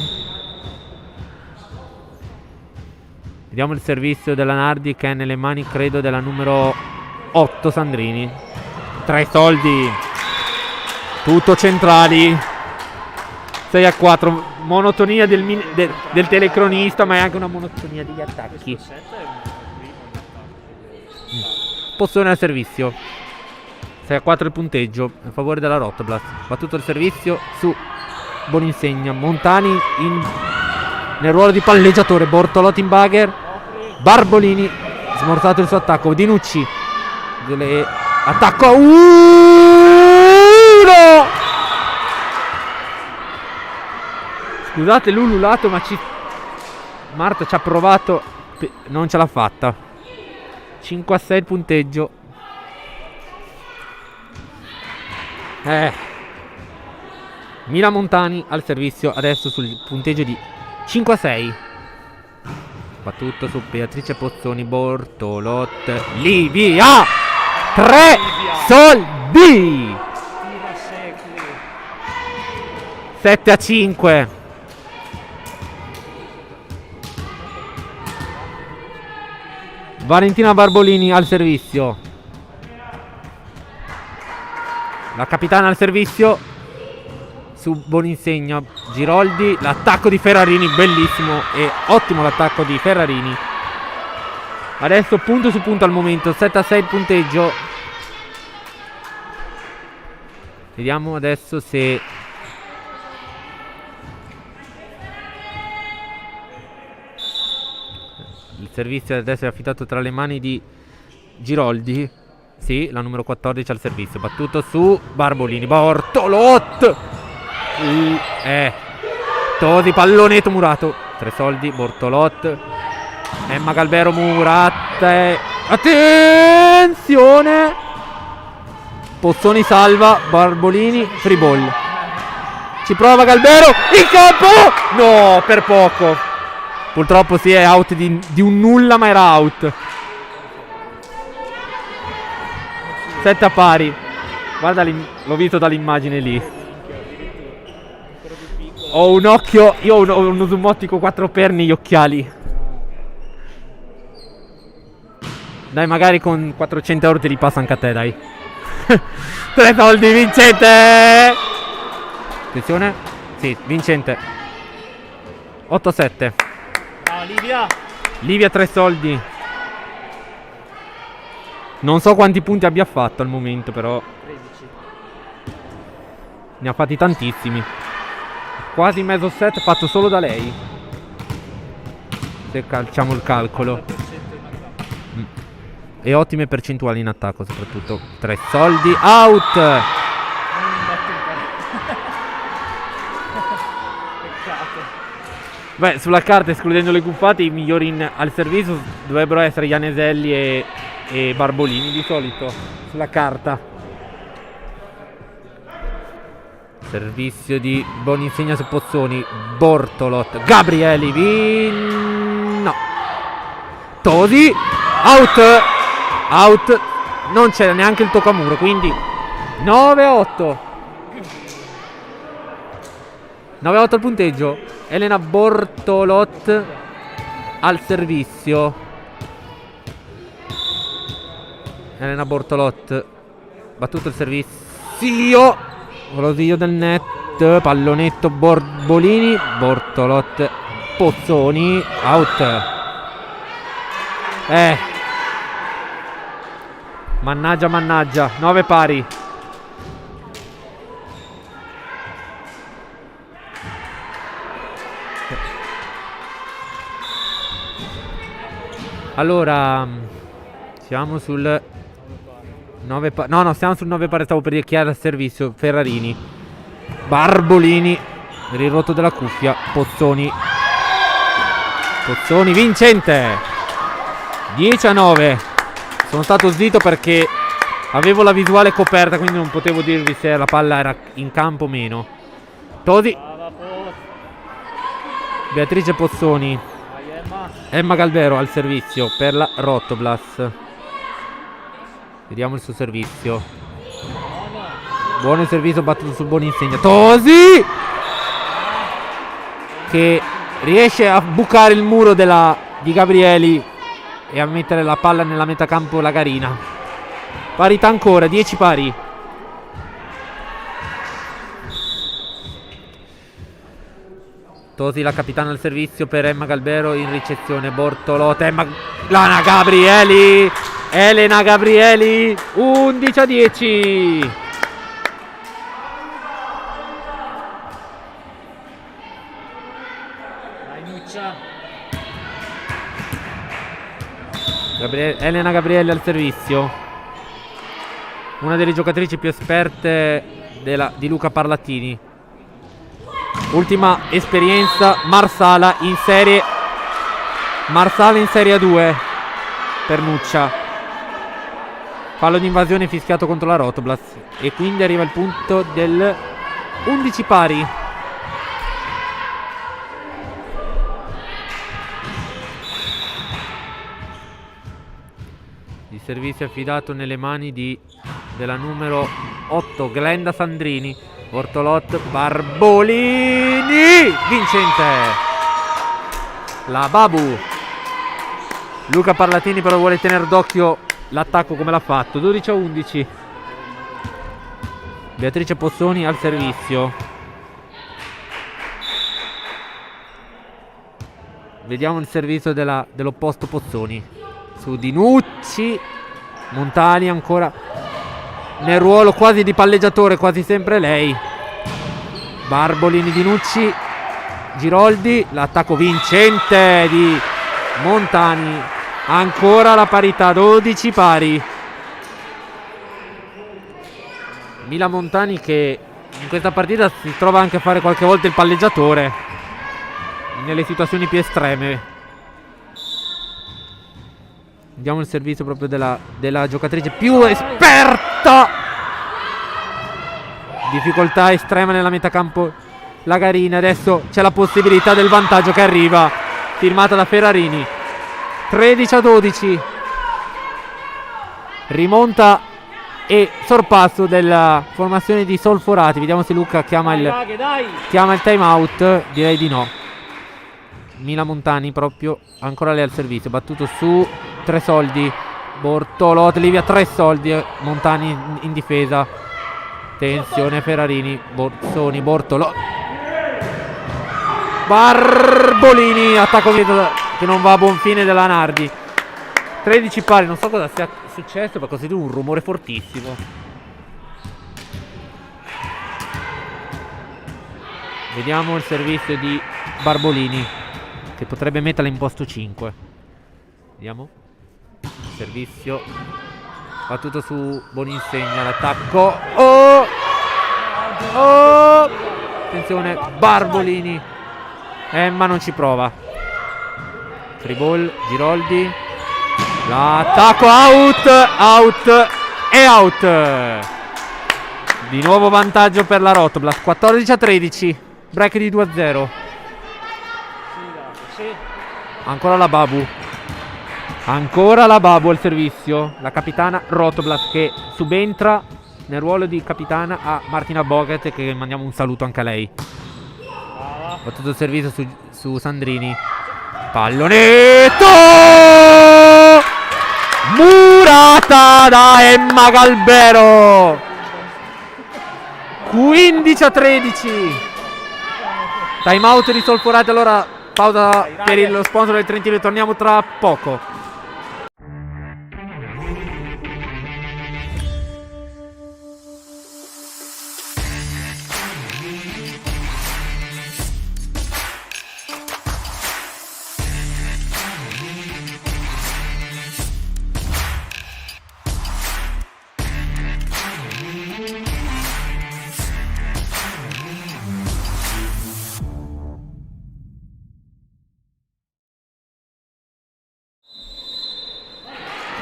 Vediamo il servizio della Nardi che è nelle mani credo della numero 8 Sandrini. 3 soldi. Tutto centrali. 6-4. Monotonia del telecronista, ma è anche una monotonia degli attacchi. Pozzone al servizio. 6-4 il punteggio a favore della Rotoblast. Battuto il servizio su Boninsegna. Montani nel ruolo di palleggiatore. Bortolotti in bagger. Barbolini smorzato il suo attacco. Dinucci attacco a 1. Scusate l'ululato, ma Marta ci ha provato, non ce l'ha fatta. 5-6 il punteggio. Mila Montani al servizio adesso sul punteggio di 5-6. Battuto su Beatrice Pozzoni. Bortolot. Livia 3 soldi. 7-5. Valentina Barbolini al servizio. La capitana al servizio su Boninsegna. Giroldi. L'attacco di Ferrarini. Bellissimo e ottimo l'attacco di Ferrarini. Adesso punto su punto al momento. 7-6 il punteggio. Vediamo adesso se il servizio adesso è affidato tra le mani di Giroldi. Sì, la numero 14 al servizio. Battuto su Barbolini. Bortolot. Tosi, pallonetto murato. 3 soldi. Bortolot. Emma Galbero Murat. Attenzione. Pozzoni salva. Barbolini. Free ball. Ci prova Galbero. In campo. No, per poco. Purtroppo sì, è out di un nulla, ma era out. 7 a pari. Guarda, l'ho visto dall'immagine lì. Ho un occhio. Io ho uno zoom ottico 4 perni, gli occhiali. Dai, magari con 400 euro te li passa anche a te, dai. 3 soldi, vincente. Attenzione. Sì, vincente. 8-7. Livia 3 soldi. Non so quanti punti abbia fatto al momento, però 13. ne ha fatti tantissimi. Quasi mezzo set fatto solo da lei, se calciamo il calcolo. E ottime percentuali in attacco soprattutto. 3 soldi. Out. Peccato. Beh, sulla carta, escludendo le guffate, i migliori al servizio dovrebbero essere Ianeselli e Barbolini di solito sulla carta. Servizio di Boninsegna su Pozzoni. Bortolot. Gabrieli. No. Tosi. Out. Non c'era neanche il toccamuro, quindi 9-8. 9-8 al punteggio. Elena Bortolot al servizio. Elena Bortolot. Battuto il servizio Golosio del net, pallonetto Borbolini, Bortolot, Pozzoni, out. Mannaggia, 9 pari. Allora, siamo sul 9 pari. No, stiamo sul 9 pari, stavo per dire chi era al servizio. Ferrarini, Barbolini, per il rotto della cuffia, Pozzoni, vincente. 10-9. Sono stato zitto perché avevo la visuale coperta, quindi non potevo dirvi se la palla era in campo o meno. Tosi, Beatrice Pozzoni, Emma Galvero al servizio per la Rotoblas. Vediamo il suo servizio. Buono il servizio battuto sul Boninsegna. Tosi, che riesce a bucare il muro di Gabrieli e a mettere la palla nella metacampo la Garina. Parità ancora, 10 pari. Tosi, la capitana al servizio per Emma Galvero in ricezione. Bortolotta, Elena Gabrieli, 11-10. Elena Gabrieli al servizio, una delle giocatrici più esperte di Luca Parlattini. Ultima esperienza, Marsala in Serie A2 per Nuccia. Fallo di invasione fischiato contro la Rotoblas e quindi arriva il punto del 11 pari. Il servizio affidato nelle mani della numero 8 Glenda Sandrini. Bortolot, Barbolini, vincente. La Babu. Luca Parlattini però vuole tenere d'occhio l'attacco come l'ha fatto. 12-11. Beatrice Pozzoni al servizio. Vediamo il servizio dell'opposto Pozzoni. Su Dinucci. Montani ancora nel ruolo quasi di palleggiatore, quasi sempre lei. Barbolini, Dinucci, Giroldi, l'attacco vincente di Montani. Ancora la parità, 12 pari. Mila Montani che in questa partita si trova anche a fare qualche volta il palleggiatore nelle situazioni più estreme. Vediamo il servizio proprio della giocatrice più esperta. Difficoltà estrema nella metacampo la Garina. Adesso c'è la possibilità del vantaggio che arriva, firmata da Ferrarini. 13-12. Rimonta e sorpasso della formazione di Solforati. Vediamo se Luca chiama il time out. Direi di no. Mila Montani proprio ancora lei al servizio, battuto su Tresoldi. Bortolotti, Livia Tresoldi, Montani in difesa. Tensione Ferrarini, Borzoni, Bortolotti, Barbolini, attacco che non va a buon fine della Nardi. 13 pari, non so cosa sia successo, ma così un rumore fortissimo. Vediamo il servizio di Barbolini, che potrebbe metterla in posto 5. Vediamo. Servizio battuto su Boninsegna, l'attacco. Attenzione, Barbolini. Emma non ci prova. Free ball, Giroldi. L'attacco, out. Di nuovo vantaggio per la Rotoblas, 14-13. Break di 2-0. Ancora la Babu al servizio. La capitana Rotoblas che subentra nel ruolo di capitana a Martina Boget, che mandiamo un saluto anche a lei. Battuto il servizio su Sandrini. Pallonetto murata da Emma Galvero. 15-13. Time out di Solforate. Allora pausa per lo sponsor del Trentino e torniamo tra poco.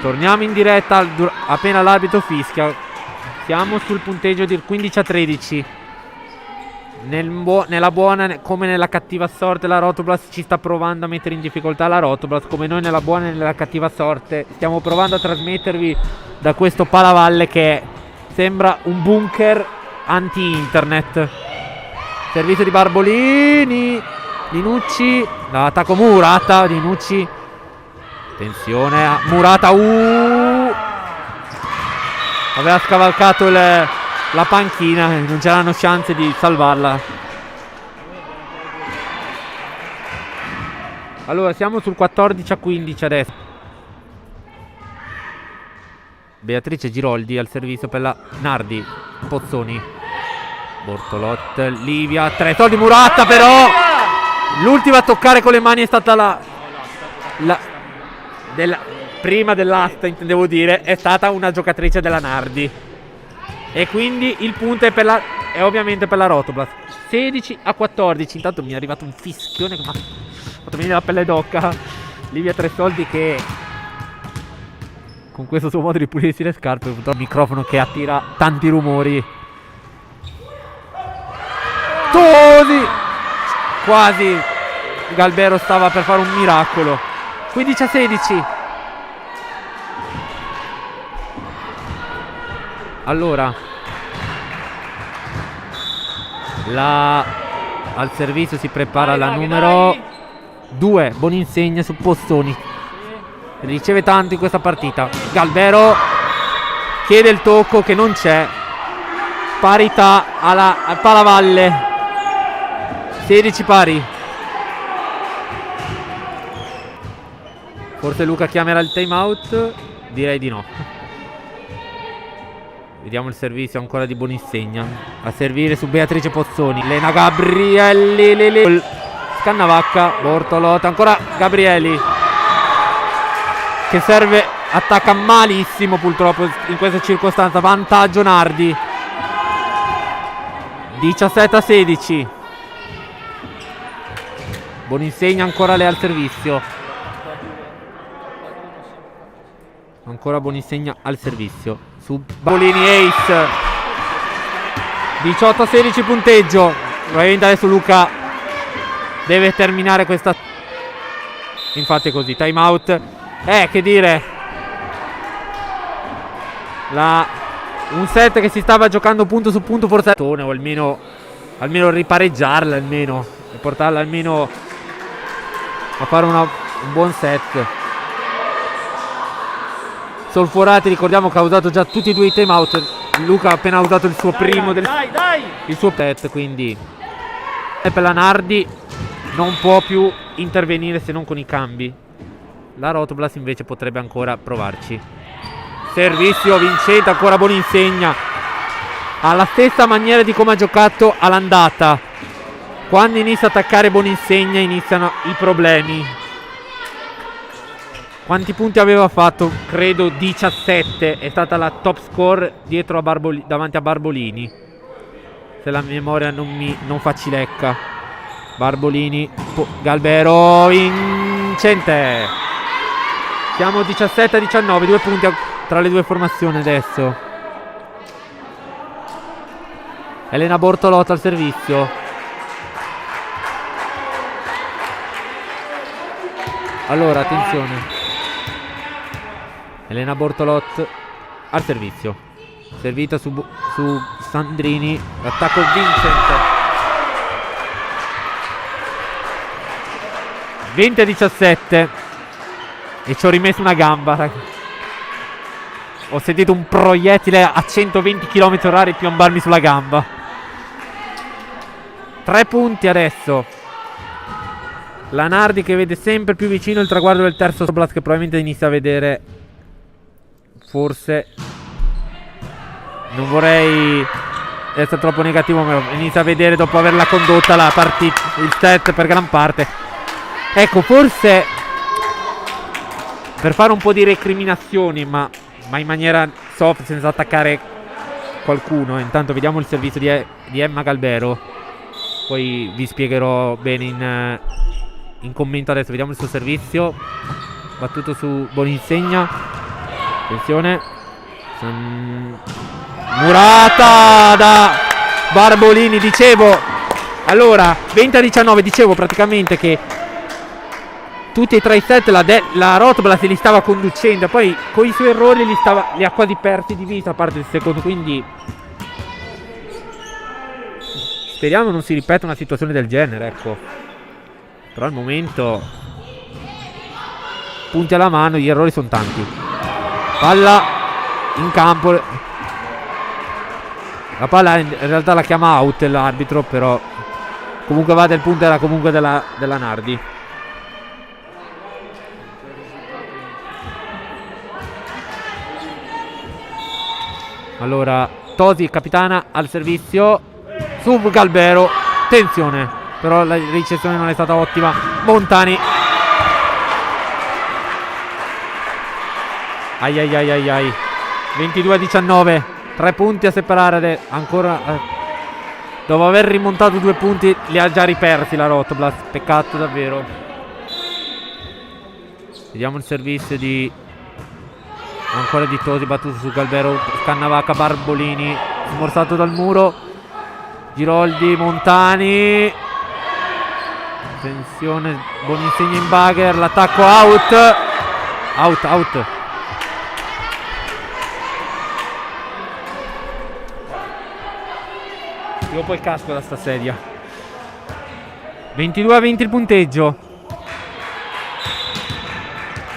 Torniamo in diretta appena l'arbitro fischia. Siamo sul punteggio del 15-13. Nella buona come nella cattiva sorte la Rotoblast ci sta provando a mettere in difficoltà la Rotoblast, come noi nella buona e nella cattiva sorte stiamo provando a trasmettervi da questo Palavalle che sembra un bunker anti-internet. Servizio di Barbolini, Linucci, l'attacco Murata, Linucci. Attenzione a Murata. Aveva scavalcato la panchina e non c'erano chance di salvarla. Allora siamo sul 14-15 adesso. Beatrice Giroldi al servizio per la Nardi. Pozzoni, Bortolot, Livia, 3 soldi Murata, però l'ultima a toccare con le mani è stata prima dell'asta, intendevo dire, è stata una giocatrice della Nardi. E quindi il punto è ovviamente per la Rotoblast. 16-14. Intanto mi è arrivato un fischione che mi ha fatto venire la pelle d'occa. Livia Tresoldi che con questo suo modo di pulirsi le scarpe, il microfono che attira tanti rumori. Tosi! Quasi Galbero stava per fare un miracolo. 15-16. Allora al servizio si prepara la numero 2 Boninsegna su Pozzoni. Riceve tanto in questa partita. Galbero chiede il tocco che non c'è. Parità al Palavalle. 16 pari. Forse Luca chiamerà il time out? Direi di no. Vediamo il servizio ancora di Boninsegna. A servire su Beatrice Pozzoni. Lena Gabrielli. Scannavacca. Bortolota. Ancora Gabrielli. Che serve. Attacca malissimo purtroppo in questa circostanza. Vantaggio Nardi. 17-16. Boninsegna ancora lei al servizio. Ancora Boninsegna al servizio. Su Barbolini ace. 18-16 punteggio. Probabilmente adesso Luca deve terminare questa. Infatti è così. Time out. Che dire. Un set che si stava giocando punto su punto, forse o almeno ripareggiarla almeno e portarla almeno a fare un buon set. Solforati, ricordiamo che ha usato già tutti e due i time out. Luca ha appena usato il suo primo il suo set, quindi per la Nardi non può più intervenire se non con i cambi. La Rotoblast invece potrebbe ancora provarci. Servizio vincente, ancora Boninsegna. Alla stessa maniera di come ha giocato all'andata. Quando inizia a attaccare Boninsegna iniziano i problemi. Quanti punti aveva fatto? Credo 17. È stata la top score dietro davanti a Barbolini, se la memoria non fa cilecca. Barbolini, Galbero vincente. Siamo 17-19, 2 punti tra le due formazioni adesso. Elena Bortolotta al servizio. Allora, attenzione. Elena Bortolot al servizio. Servita su Sandrini. Attacco Vincent. 20-17. E ci ho rimesso una gamba, ragazzi. Ho sentito un proiettile a 120 km/h piombarmi sulla gamba. 3 punti adesso. La Nardi che vede sempre più vicino il traguardo del terzo blast, che probabilmente inizia a vedere. Forse non vorrei essere troppo negativo, ma inizia a vedere, dopo averla condotta la partita, il set per gran parte. Ecco, forse per fare un po' di recriminazioni, ma in maniera soft, senza attaccare qualcuno. Intanto vediamo il servizio di Emma Galbero, poi vi spiegherò bene in commento. Adesso vediamo il suo servizio, battuto su Boninsegna. Attenzione, murata da Barbolini. Dicevo, allora 20-19, dicevo praticamente che tutti e tre i set la Rotblas li stava conducendo, poi con i suoi errori li ha quasi persi di vista, a parte il secondo, quindi speriamo non si ripeta una situazione del genere, ecco. Però al momento punti alla mano, gli errori sono tanti. Palla in campo, la palla in realtà la chiama out l'arbitro, però comunque va del punto, era comunque della Nardi. Allora Tosi, capitana, al servizio su Galbero. Attenzione, però la ricezione non è stata ottima. Montani. Ai. 22-19, 3 punti a separare ancora. Dopo aver rimontato 2 punti li ha già ripersi la Rotblas. Peccato davvero. Vediamo il servizio di ancora di Tosi, battuto su Galbero. Scannavacca, Barbolini smorzato dal muro. Giroldi, Montani. Attenzione, Boninsegna in bugger. L'attacco out. Io poi casco da sta sedia. 22-20 il punteggio.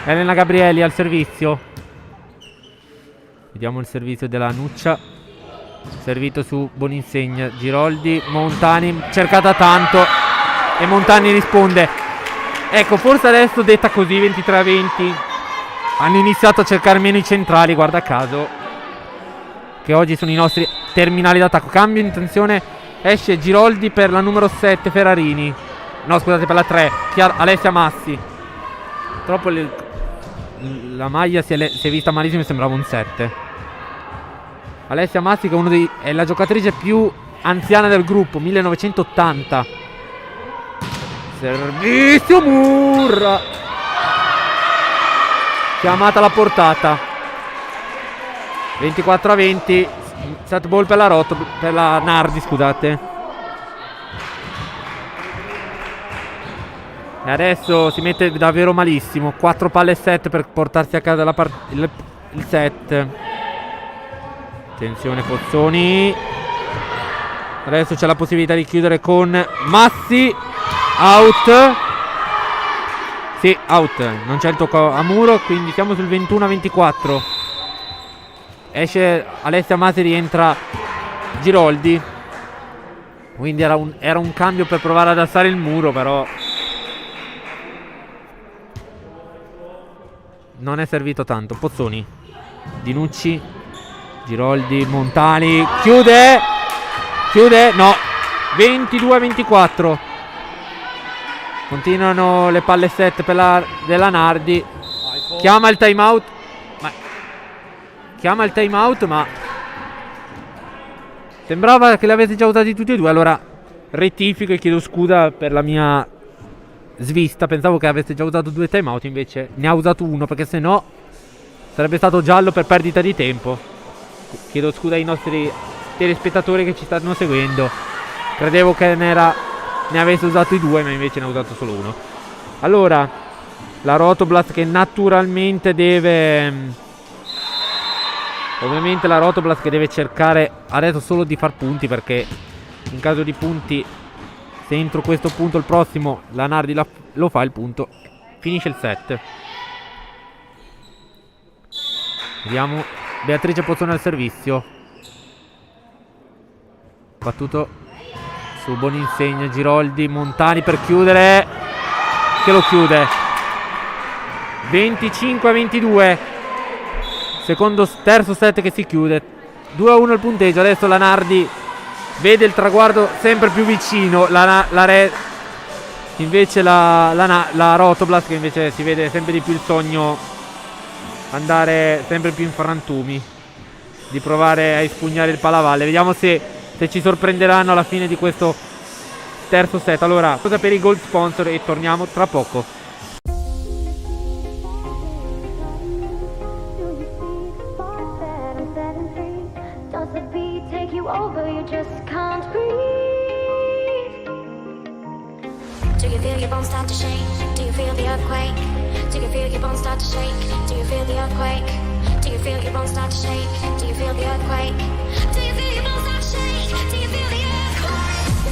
Elena Gabrielli al servizio. Vediamo il servizio della Nuccia. Servito su Boninsegna. Giroldi, Montani, cercata tanto e Montani risponde. Ecco, forse adesso detta così 23-20 hanno iniziato a cercare meno i centrali, guarda caso, che oggi sono i nostri terminali d'attacco. Cambio intenzione, esce Giroldi per la numero 7 Ferrarini. No, scusate, per la 3 Alessia Massi. Troppo la maglia si è vista malissimo e sembrava un 7. Alessia Massi, che è la giocatrice più anziana del gruppo, 1980. Servizio Murra, chiamata alla portata. 24-20. Set ball per la Nardi, scusate. E adesso si mette davvero malissimo. 4 palle set per portarsi a casa il set. Attenzione Pozzoni. Adesso c'è la possibilità di chiudere con Massi. Out. Sì, out. Non c'è il tocco a muro, quindi siamo sul 21-24. Esce Alessia Massi, rientra Giroldi. Quindi era un cambio per provare ad alzare il muro, però non è servito tanto. Pozzoni, Dinucci, Giroldi, Montani. Chiude, no. 22-24. Continuano le palle set della Nardi. Chiama il timeout. Ma sembrava che li avete già usati tutti e due. Allora rettifico e chiedo scusa per la mia svista. Pensavo che aveste già usato 2 timeout, invece ne ha usato uno, perché se no sarebbe stato giallo per perdita di tempo. Chiedo scusa ai nostri telespettatori che ci stanno seguendo. Credevo che ne avesse usato i 2, ma invece ne ha usato solo uno. Allora la Rotoblast, che naturalmente deve... Ovviamente la Rotoblast che deve cercare adesso solo di far punti, perché in caso di punti, se entro questo punto il prossimo la Nardi lo fa il punto, finisce il set. Vediamo Beatrice Pozzone al servizio. Battuto su Boninsegna, Giroldi, Montani per chiudere, che lo chiude. 25-22, terzo set che si chiude, 2-1 il punteggio. Adesso la Nardi vede il traguardo sempre più vicino, invece la Rotoblast che invece si vede sempre di più il sogno andare sempre più in frantumi, di provare a espugnare il Palavalle. Vediamo se ci sorprenderanno alla fine di questo terzo set. Allora, cosa per i gold sponsor e torniamo tra poco. Over, you just can't breathe. Do you feel your bones start to shake? Do you feel the earthquake? Do you feel your bones start to shake? Do you feel the earthquake? Do you feel your bones start to shake? Do you feel the earthquake? Do you feel your bones start to shake? Do you feel the earthquake? Do you feel your bones start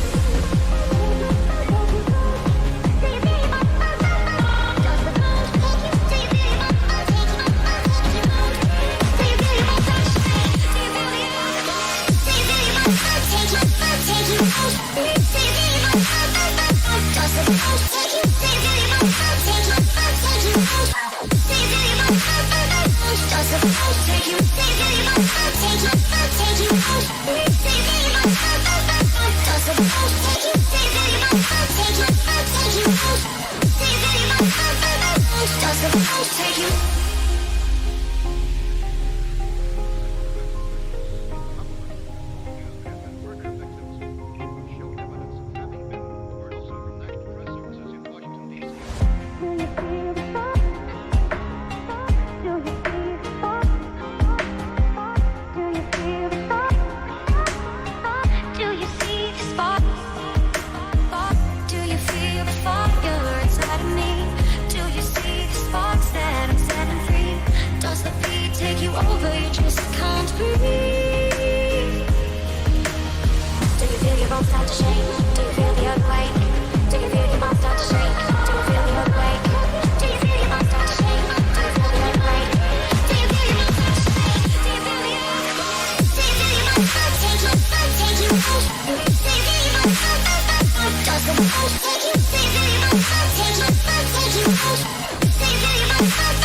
to shake? Do you feel your bones start to shake? Do you feel your bones start to shake? Do you feel your bones start to shake? Do you feel the earthquake?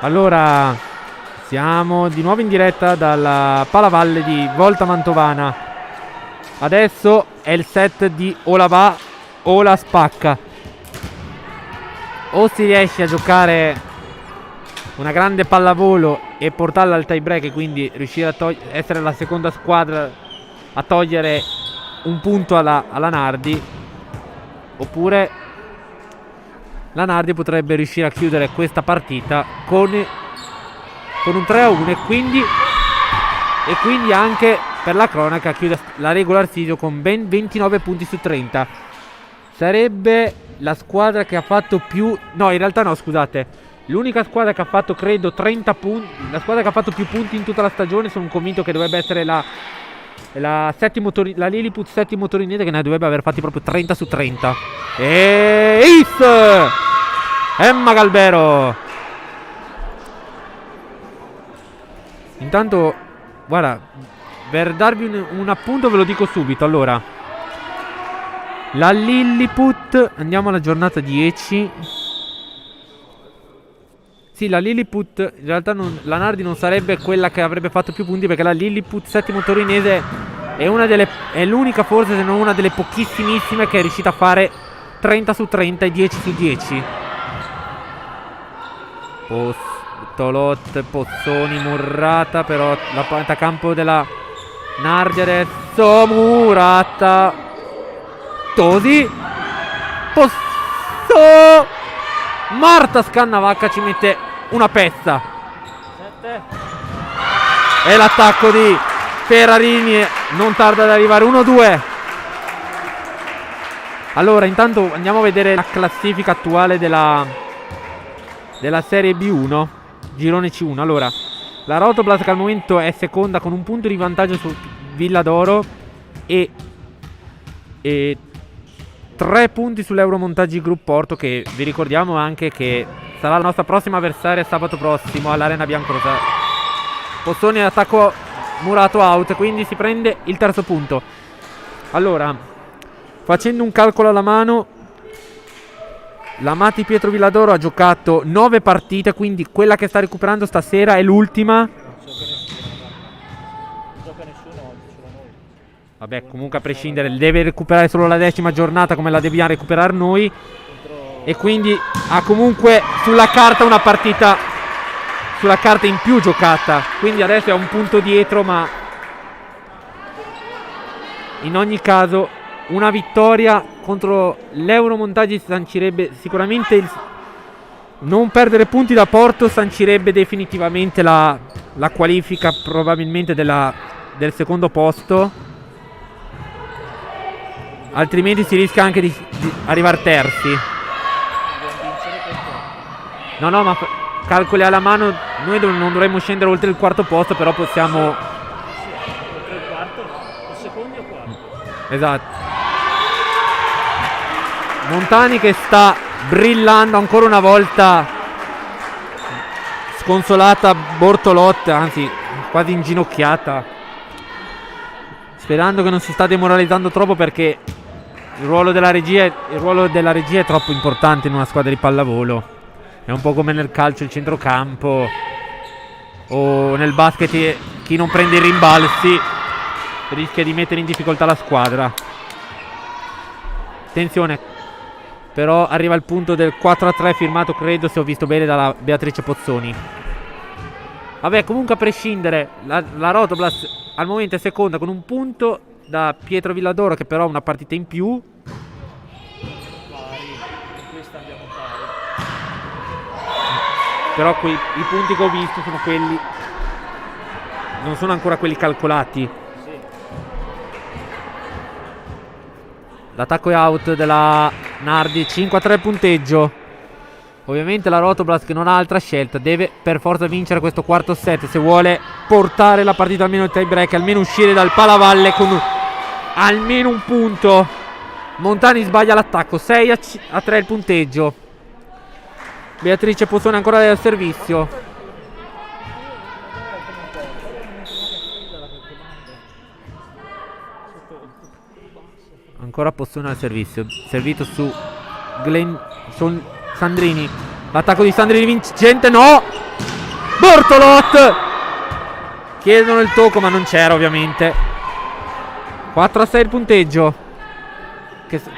Allora, siamo di nuovo in diretta dalla Palavalle di Volta Mantovana. Adesso è il set di o la va o la spacca. O si riesce a giocare una grande pallavolo e portarla al tie break e quindi riuscire a essere la seconda squadra a togliere un punto alla Nardi, oppure la Nardi potrebbe riuscire a chiudere questa partita con un 3-1 e quindi anche per la cronaca chiude la regular season con ben 29 punti su 30. Sarebbe la squadra che ha fatto più... No, in realtà no, scusate. L'unica squadra che ha fatto, credo, 30 punti... La squadra che ha fatto più punti in tutta la stagione, sono convinto che dovrebbe essere la Lilliput settimo torinese, che ne dovrebbe aver fatti proprio 30 su 30. E Emma Galbero. Intanto, guarda, per darvi un appunto ve lo dico subito. Allora, la Lilliput, andiamo alla giornata 10. Sì, la Lilliput, in realtà la Nardi non sarebbe quella che avrebbe fatto più punti, perché la Lilliput settimo torinese è l'unica, forse se non una delle pochissimissime, che è riuscita a fare 30 su 30 e 10 su 10. Tolot, Pozzoni, Murrata, però la parte a campo della Nardi adesso, Murrata, Tosi, Posso, Marta Scannavacca ci mette una pezza. 7. E l'attacco di Ferrarini non tarda ad arrivare. 1-2. Allora, intanto andiamo a vedere la classifica attuale della Serie B1, girone C1. Allora, la Rotoblas che al momento è seconda con un punto di vantaggio su Villa d'Oro e 3 punti sull'Euromontaggi Group Porto, che vi ricordiamo anche che sarà la nostra prossima avversaria sabato prossimo all'Arena Biancorosa. Pozzoni attacco murato out, quindi si prende il terzo punto. Allora, facendo un calcolo alla mano, la Mati Pietro Villadoro ha giocato 9 partite, quindi quella che sta recuperando stasera è l'ultima. Non gioca nessuno oggi, solo noi. Vabbè, comunque a prescindere deve recuperare solo la 10ª giornata, come la dobbiamo recuperare noi. E quindi ha comunque sulla carta una partita, sulla carta in più giocata, quindi adesso è un punto dietro, ma in ogni caso una vittoria contro l'Euromontaggi sancirebbe sicuramente non perdere punti da Porto, sancirebbe definitivamente la qualifica probabilmente del secondo posto, altrimenti si rischia anche di arrivare terzi. No, ma calcoli alla mano, noi non dovremmo scendere oltre il quarto posto, però possiamo... Oltre il quarto no, o secondi o quarto. Esatto. Montani che sta brillando ancora una volta, sconsolata Bortolotti, anzi quasi inginocchiata, sperando che non si sta demoralizzando troppo, perché il ruolo della regia è troppo importante in una squadra di pallavolo. È un po' come nel calcio il centrocampo o nel basket, chi non prende i rimbalzi rischia di mettere in difficoltà la squadra. Attenzione, però arriva il punto del 4-3 firmato, credo, se ho visto bene, dalla Beatrice Pozzoni. Vabbè, comunque a prescindere, la Rotoblas al momento è seconda con un punto da Pietro Villadoro, che però ha una partita in più. Pari, in questa andiamo pari. Però i punti che ho visto sono quelli, non sono ancora quelli calcolati. Sì. L'attacco è out della Nardi, 5-3 punteggio. Ovviamente la Rotoblas, che non ha altra scelta, deve per forza vincere questo quarto set se vuole portare la partita almeno al tie break, almeno uscire dal palavalle con almeno un punto. Montani sbaglia l'attacco, 6-3 il punteggio. Beatrice Pozzoni ancora del servizio. Ancora Pozzoni al servizio, servito su Sandrini. L'attacco di Sandrini vincente, no! Bortolot! Chiedono il tocco, ma non c'era ovviamente. 4-6 il punteggio.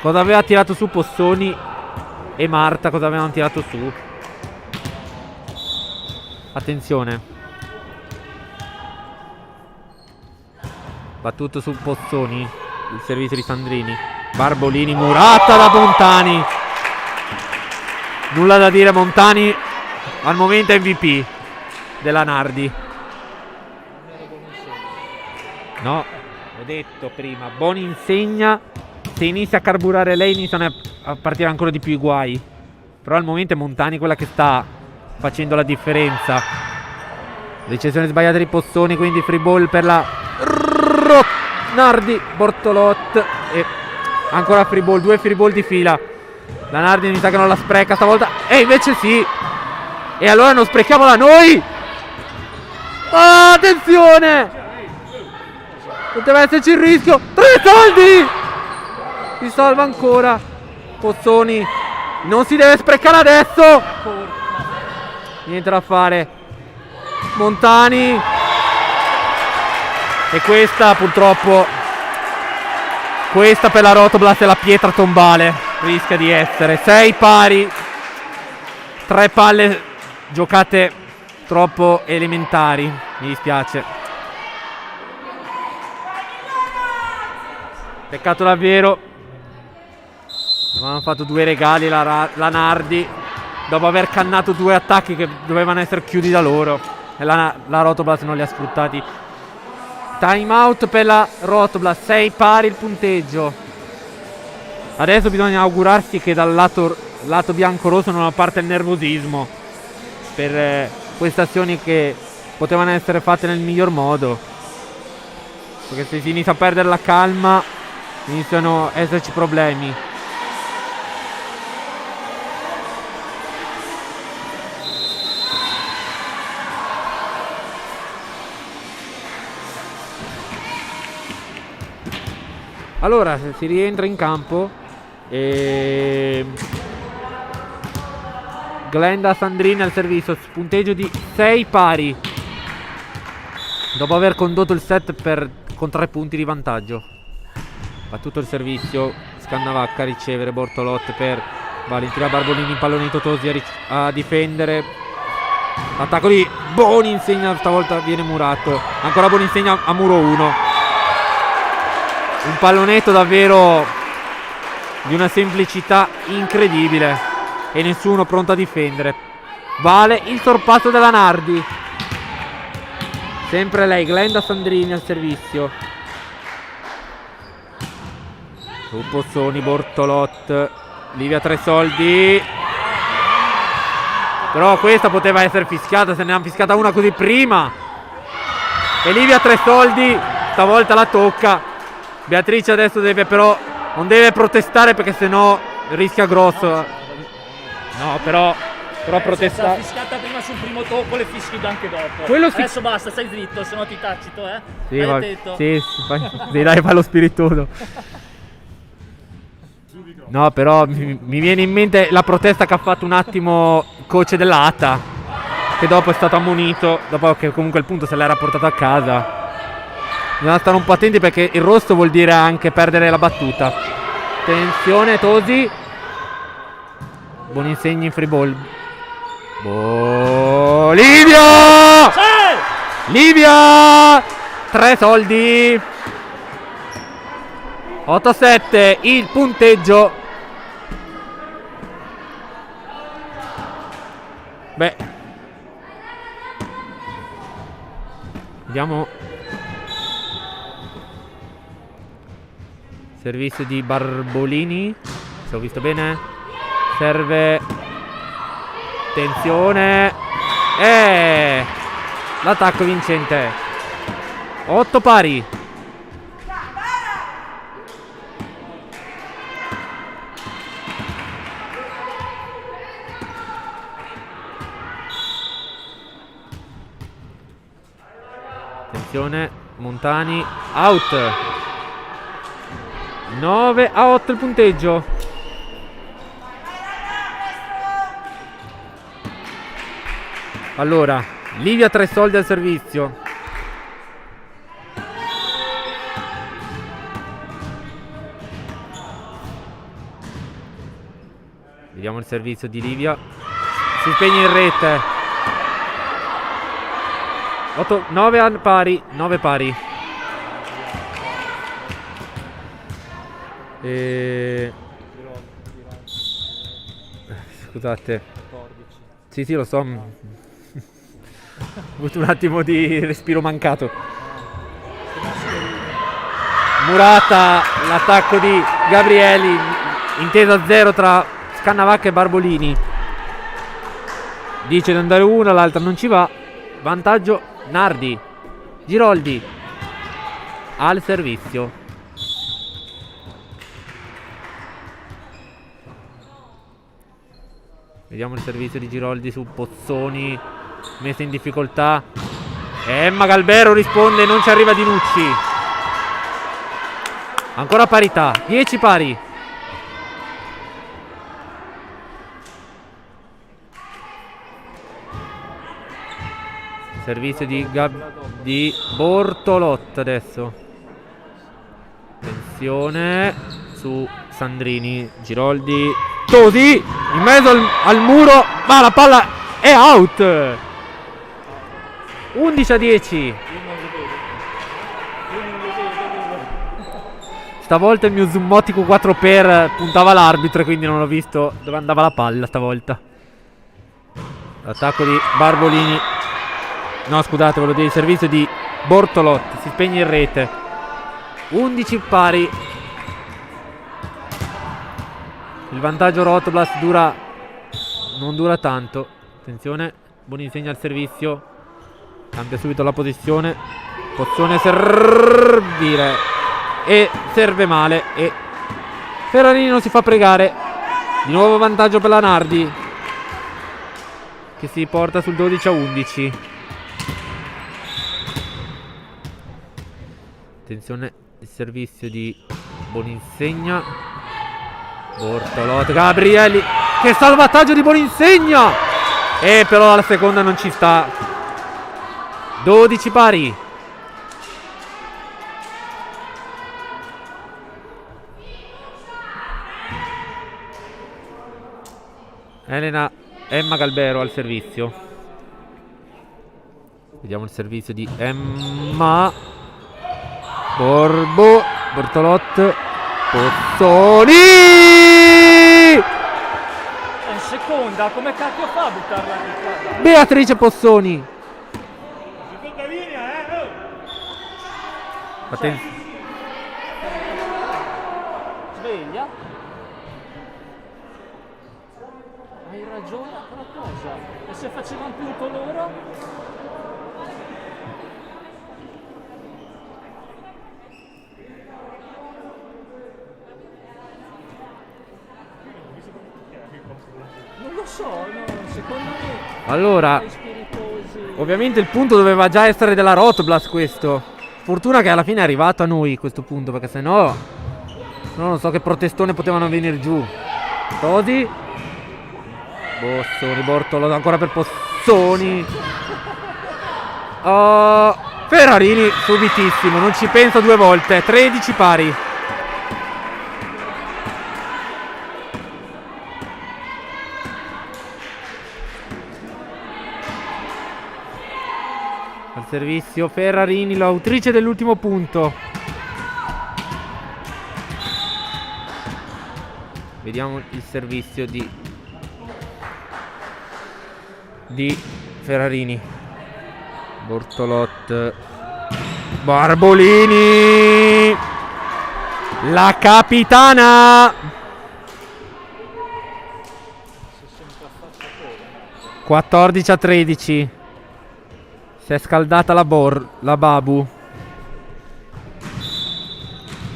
Cosa aveva tirato su Pozzoni e Marta? Cosa avevano tirato su? Attenzione. Battuto su Pozzoni. Il servizio di Sandrini. Barbolini, murata da Montani. Nulla da dire, Montani al momento è MVP della Nardi. No, ho detto prima, Boninsegna, se inizia a carburare lei iniziano a partire ancora di più i guai. Però al momento è Montani quella che sta facendo la differenza. Ricezione sbagliata di Pozzoni, quindi free ball per la Nardi. Bortolot e ancora free ball, 2 free ball di fila. La Nardi mi sa che non la spreca stavolta, e invece sì. E allora non sprechiamola noi. Attenzione, poteva esserci il rischio. 3 soldi. Si salva ancora Pozzoni. Non si deve sprecare adesso. Niente da fare. Montani. E questa purtroppo, questa per la Rotoblas è la pietra tombale. Rischia di essere 6 pari, 3 palle giocate troppo elementari, mi dispiace. Peccato davvero. Avevano fatto 2 regali la Nardi dopo aver cannato 2 attacchi che dovevano essere chiudi da loro, e la Rotoblast non li ha sfruttati. Time out per la Rotoblast, 6 pari il punteggio. Adesso bisogna augurarsi che dal lato bianco-rosso non parte il nervosismo per queste azioni che potevano essere fatte nel miglior modo, perché se si inizia a perdere la calma iniziano a esserci problemi. Allora si rientra in campo e Glenda Sandrini al servizio, punteggio di 6 pari dopo aver condotto il set con 3 punti di vantaggio. Battuto il servizio, Scannavacca a ricevere, Bortolotti per Valentina Barbolini, impallonito Tosi a difendere. Attacco di Boninsegna, stavolta viene murato. Ancora Boninsegna a muro 1. Un pallonetto davvero di una semplicità incredibile e nessuno pronto a difendere. Vale il sorpasso della Nardi. Sempre lei, Glenda Sandrini al servizio. Su Pozzoni, Bortolot, Livia Tresoldi. Però questa poteva essere fischiata, se ne hanno fischiata una così prima. E Livia Tresoldi stavolta la tocca. Beatrice adesso non deve protestare, perché sennò rischia grosso. No, però protestare. Se fischiata prima sul primo tocco, le fischi anche dopo. Adesso basta, stai zitto, sennò ti tacito, Sì, hai detto. sì, dai, fa lo spiritoso. No, però mi viene in mente la protesta che ha fatto un attimo il coach dell'ATA, che dopo è stato ammonito, dopo che comunque il punto se l'era portato a casa. Bisogna stare un po' attenti, perché il rosso vuol dire anche perdere la battuta. Attenzione Tosi. Boninsegna in free ball. Livia! Sì! Livia! 3 soldi. 8-7 il punteggio. Beh, vediamo. Servizio di Barbolini, se ho visto bene. Serve. Attenzione. L'attacco vincente. 8 pari. Attenzione, Montani, out. 9-8 il punteggio. Allora, Livia Tresoldi al servizio. Vediamo il servizio di Livia. Si spegne in rete. 9 pari. 9 pari. Scusate. 14. Sì, lo so. Ho avuto un attimo di respiro mancato. Murata, l'attacco di Gabrieli, intesa a 0 tra Scannavacca e Barbolini. Dice di andare una, l'altra non ci va. Vantaggio Nardi. Giroldi al servizio. Vediamo il servizio di Giroldi su Pozzoni, messa in difficoltà. Emma Galbero risponde, non ci arriva Dinucci. Ancora parità, 10 pari. Servizio di Bortolotta adesso. Attenzione su Sandrini, Giroldi. Tosi in mezzo al muro, ma la palla È out. 11-10. Io non lo vedo. Stavolta il mio zoomotico 4x puntava l'arbitro e quindi non ho visto dove andava la palla stavolta. L'attacco di Barbolini. No, scusate, volevo dire il servizio di Bortolotti. Si spegne in rete. 11 pari. Il vantaggio Rotoblast non dura tanto. Attenzione, Boninsegna al servizio. Cambia subito la posizione. Pozzone servire. E serve male. E Ferrarini non si fa pregare. Di nuovo vantaggio per la Nardi, che si porta sul 12-11. Attenzione, il servizio di Boninsegna. Bortolotti, Gabrielli. Che salvataggio di Boninsegna! E però la seconda non ci sta. 12 pari. Emma Galbero al servizio. Vediamo il servizio di Emma. Bortolot. Pozzoni! È in seconda, come cacchio fa a buttarla in casa? Beatrice Pozzoni. Seconda linea, Attenzione. Sveglia. Hai ragione, però cosa? E se facevano punto loro? Non lo so, no, secondo me Allora, i spiritosi. ovviamente il punto doveva già essere della Rotoblast questo. Fortuna che alla fine è arrivato a noi questo punto, perché sennò non so che protestone potevano venire giù. Tosi. Bossoni, Bortolo ancora per Pozzoni. Ferrarini subitissimo, non ci penso due volte. 13 pari. Al servizio Ferrarini, l'autrice dell'ultimo punto. Vediamo il servizio di Ferrarini. Bortolot. Barbolini. La capitana. 14-13. Si è scaldata la Babu.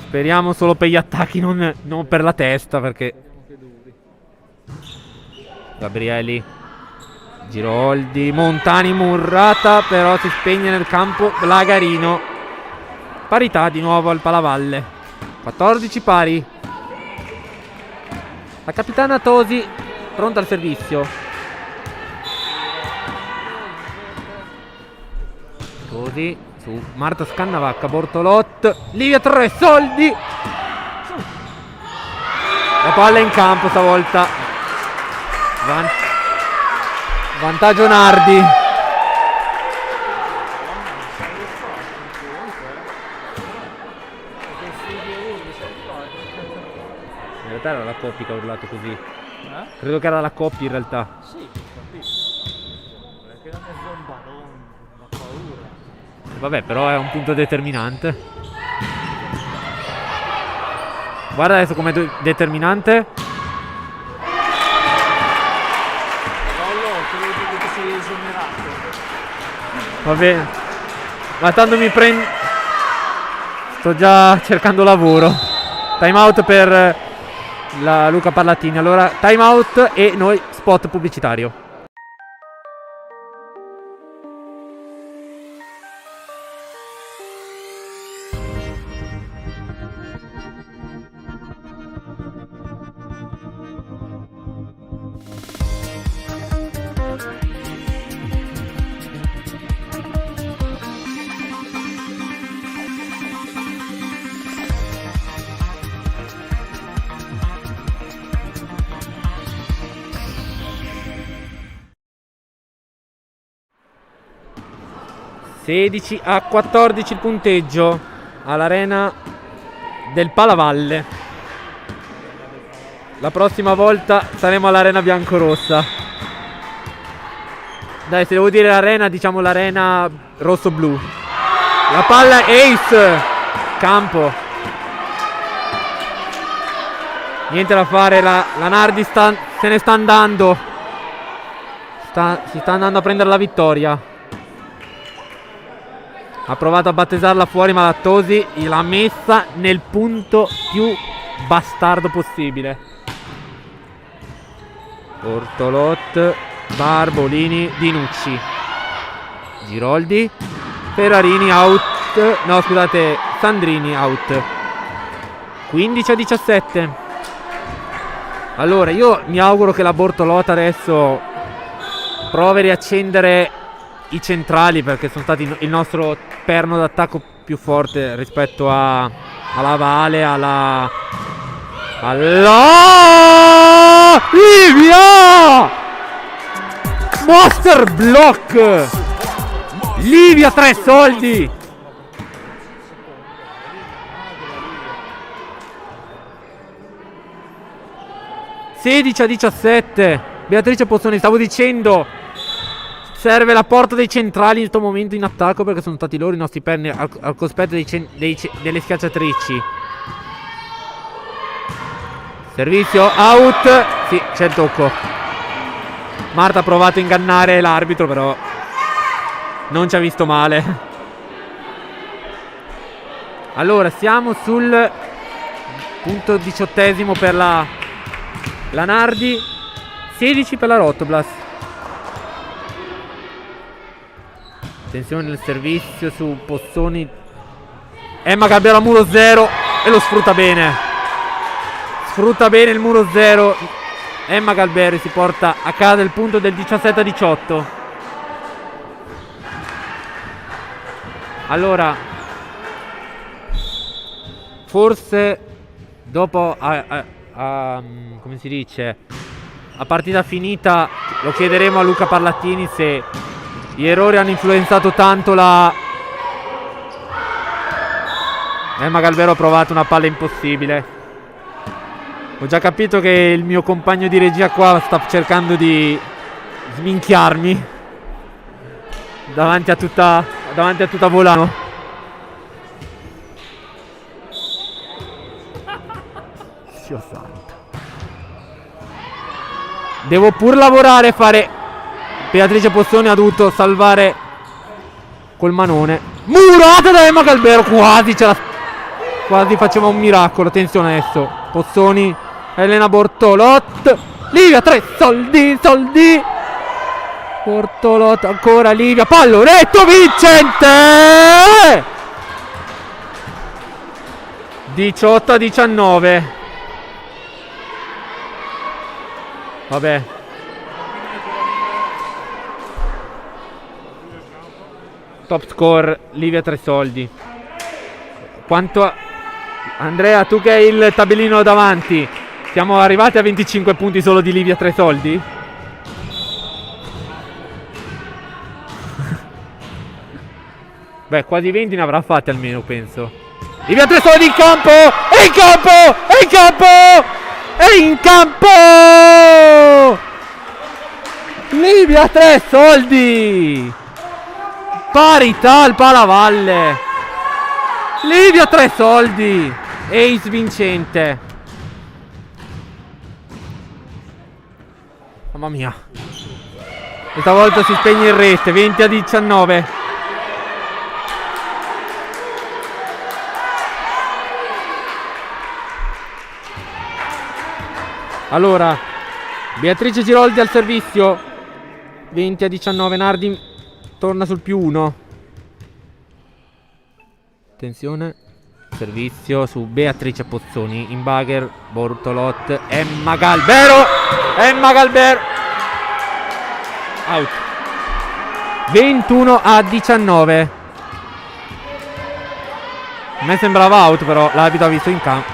Speriamo solo per gli attacchi, non per la testa, perché Gabrielli, Giroldi, Montani, Murrata, però si spegne nel campo Blagarino. Parità di nuovo al Palavalle. 14 pari. La capitana Tosi pronta al servizio. Tosi su Marta Scannavacca, Bortolot, Livia Tresoldi. La palla in campo stavolta. Vantaggio Nardi. In realtà era la Coppi che ha urlato così. Credo che era la Coppi in realtà. Sì, capisco. Perché non è zombarone, ho paura. Vabbè, però è un punto determinante. Guarda adesso com'è determinante. Credo che sei esonerato. Va bene. Ma tanto mi prendo. Sto già cercando lavoro. Time out per la Luca Parlatini. Allora, time out e noi spot pubblicitario. 16-14 il punteggio all'arena del Palavalle. La prossima volta saremo all'arena biancorossa. Dai, se devo dire l'arena, diciamo l'arena rosso-blu. La palla Ace. Campo. Niente da fare, la Nardi se ne sta andando. Si sta andando a prendere la vittoria. Ha provato a battesarla fuori, ma Lattosi l'ha messa nel punto più bastardo possibile. Bortolot, Barbolini, Dinucci, Giroldi, Ferrarini out. No, scusate, Sandrini out. 15-17. Allora, io mi auguro che la Bortolot adesso provi a riaccendere i centrali, perché sono stati il nostro perno d'attacco più forte rispetto alla Vale, alla Livia! Monster block! Livia 3 soldi! (16-17). Beatrice Pozzoni, stavo dicendo, serve la porta dei centrali in questo momento in attacco, perché sono stati loro i nostri perni al cospetto delle schiacciatrici. Servizio out. Sì, c'è il tocco. Marta ha provato a ingannare l'arbitro, però non ci ha visto male. Allora, siamo sul punto 18° per la Nardi, 16 per la Rotoblas. Attenzione nel servizio su Pozzoni. Emma Galbero a muro 0 e lo sfrutta bene. Sfrutta bene il muro 0. Emma Galberi si porta a casa il punto del 17-18. Allora, forse dopo come si dice, a partita finita, lo chiederemo a Luca Parlattini se gli errori hanno influenzato tanto la Emma Galbero ha provato una palla impossibile. Ho già capito che il mio compagno di regia qua sta cercando di sminchiarmi davanti a tutta Volano. Dio santo. Devo pur lavorare e fare. Beatrice Pozzoni ha dovuto salvare col manone. Murata da Emma Galbero, quasi faceva un miracolo. Attenzione adesso. Pozzoni, Elena Bortolot, Livia 3 soldi. Bortolot ancora, Livia, pallonetto vincente. 18-19. Vabbè. Top score Livia 3 soldi. Quanto Andrea, tu che hai il tabellino davanti, siamo arrivati a 25 punti solo di Livia 3 soldi? Beh, quasi 20 ne avrà fatti almeno, penso. Livia 3 soldi in campo! È in campo! È in campo! È in campo! Livia 3 soldi! Parità al Palavalle! Livia 3 soldi! Ace vincente! Mamma mia! Questa volta si spegne il rete, 20-19. Allora, Beatrice Giroldi al servizio, 20-19, Nardi torna sul +1. Attenzione, servizio su Beatrice Pozzoni, in bagger, Bortolot, Emma Galbero, out. 21-19. A me sembrava out, però l'arbitro ha visto in campo.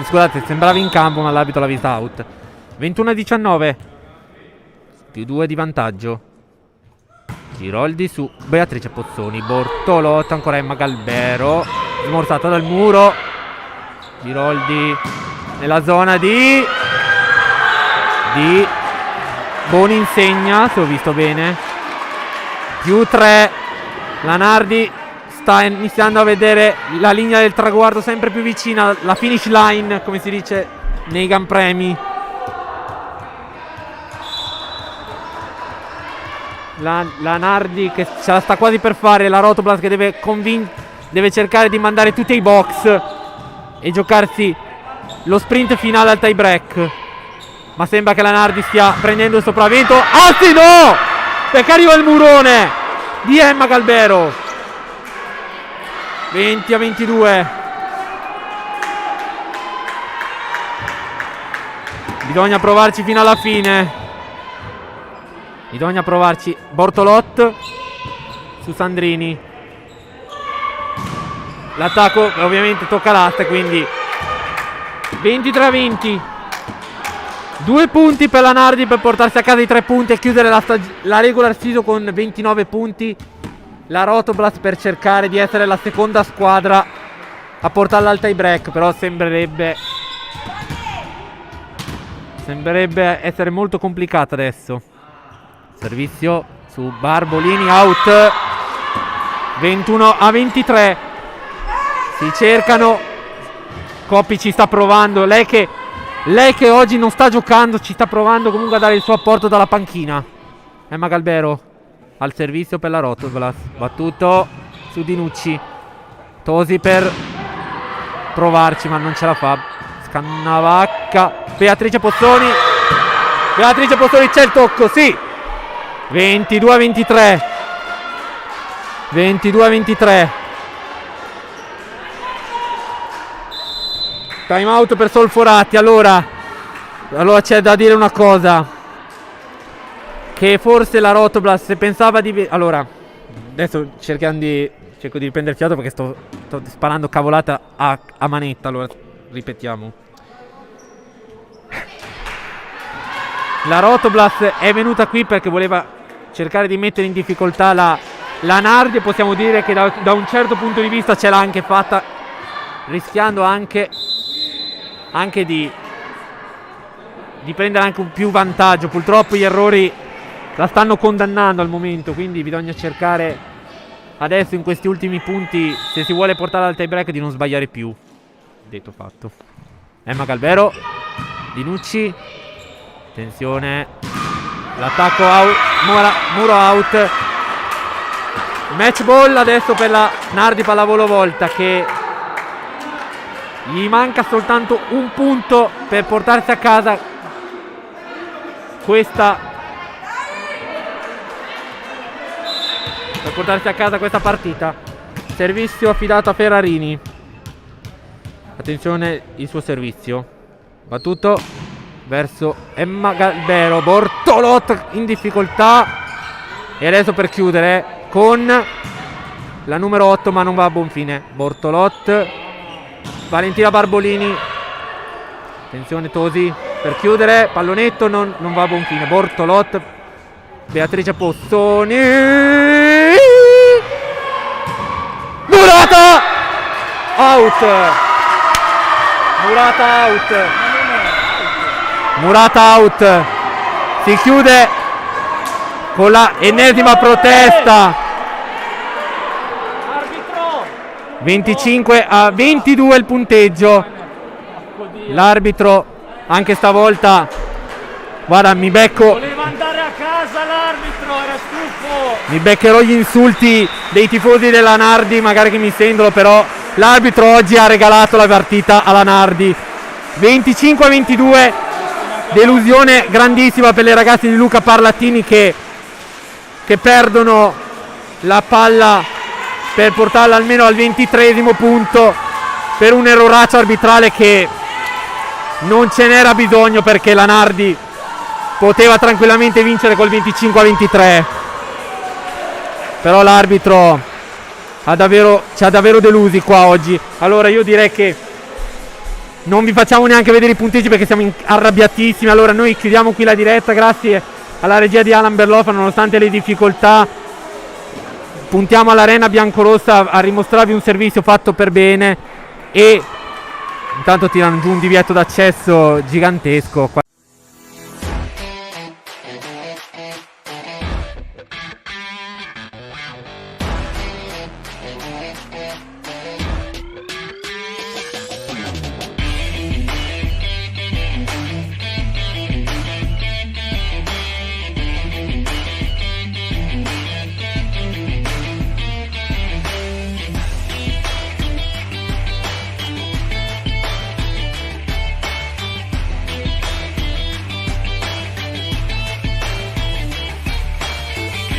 Scusate, sembrava in campo, ma l'arbitro l'ha vista out. 21-19. +2 di vantaggio. Giroldi su Beatrice Pozzoni. Bortolotta, ancora Emma Galbero, smorzata dal muro. Giroldi nella zona di Boni insegna, se ho visto bene. Più 3. La Nardi sta iniziando a vedere la linea del traguardo sempre più vicina, la finish line, come si dice nei Gran Premi. La Nardi che ce la sta quasi per fare, la Rotoblas che deve cercare di mandare tutti ai box e giocarsi lo sprint finale al tie break. Ma sembra che la Nardi stia prendendo il sopravvento. Anzi no! Perché arriva il murone di Emma Galbero. 20-22. Bisogna provarci fino alla fine. Bisogna provarci. Bortolot su Sandrini. L'attacco ovviamente tocca l'asta, quindi 23-20. 2 punti per la Nardi per portarsi a casa i 3 punti e chiudere la regular season con 29 punti. La Rotoblas per cercare di essere la seconda squadra a portarla al tie break, però sembrerebbe essere molto complicata adesso. Servizio su Barbolini, out. 21-23. Si cercano. Coppi ci sta provando. Lei che oggi non sta giocando ci sta provando comunque a dare il suo apporto dalla panchina. Emma Galbero al servizio per la Rotoblas. Battuto su Dinucci. Tosi per provarci ma non ce la fa. Scannavacca. Beatrice Pozzoni. Beatrice Pozzoni, c'è il tocco, sì. 22-23. 22-23. Time out per Solforati. Allora c'è da dire una cosa, che forse la Rotoblas, se pensava di... Allora, adesso cerco di riprendere fiato perché sto sparando cavolata a manetta. Allora, ripetiamo. La Rotoblas è venuta qui perché voleva cercare di mettere in difficoltà la Nardi, e possiamo dire che da un certo punto di vista ce l'ha anche fatta, rischiando anche di prendere anche un più vantaggio. Purtroppo gli errori la stanno condannando al momento, quindi bisogna cercare adesso in questi ultimi punti, se si vuole portare al tie break, di non sbagliare più. Detto fatto. Emma Galbero, Dinucci, attenzione, l'attacco out, muro out. Match ball adesso per la Nardi pallavolo volta, che gli manca soltanto un punto per portarsi a casa questa partita. Servizio affidato a Ferrarini. Attenzione il suo servizio. Battuto verso Emma Galbero. Bortolot in difficoltà. E adesso per chiudere con la numero 8, ma non va a buon fine. Bortolot. Valentina Barbolini. Attenzione Tosi per chiudere. Pallonetto, non va a buon fine. Bortolot. Beatrice Pozzoni. Murata out. Murata out. Si chiude con la ennesima protesta. 25-22 il punteggio. L'arbitro anche stavolta, guarda, mi becco. Voleva andare a casa l'arbitro, era stufo. Mi beccherò gli insulti dei tifosi della Nardi, magari che mi sentono, però l'arbitro oggi ha regalato la partita alla Nardi. 25-22. Delusione grandissima per le ragazze di Luca Parlattini che perdono la palla per portarla almeno al 23esimo punto per un erroraccio arbitrale che non ce n'era bisogno, perché la Nardi poteva tranquillamente vincere col 25-23. Però l'arbitro ci ha davvero delusi qua oggi. Allora io direi che non vi facciamo neanche vedere i punteggi perché siamo arrabbiatissimi. Allora noi chiudiamo qui la diretta, grazie alla regia di Alan Berlofa, nonostante le difficoltà puntiamo all'arena biancorossa a dimostrarvi un servizio fatto per bene, e intanto tirano giù un divieto d'accesso gigantesco.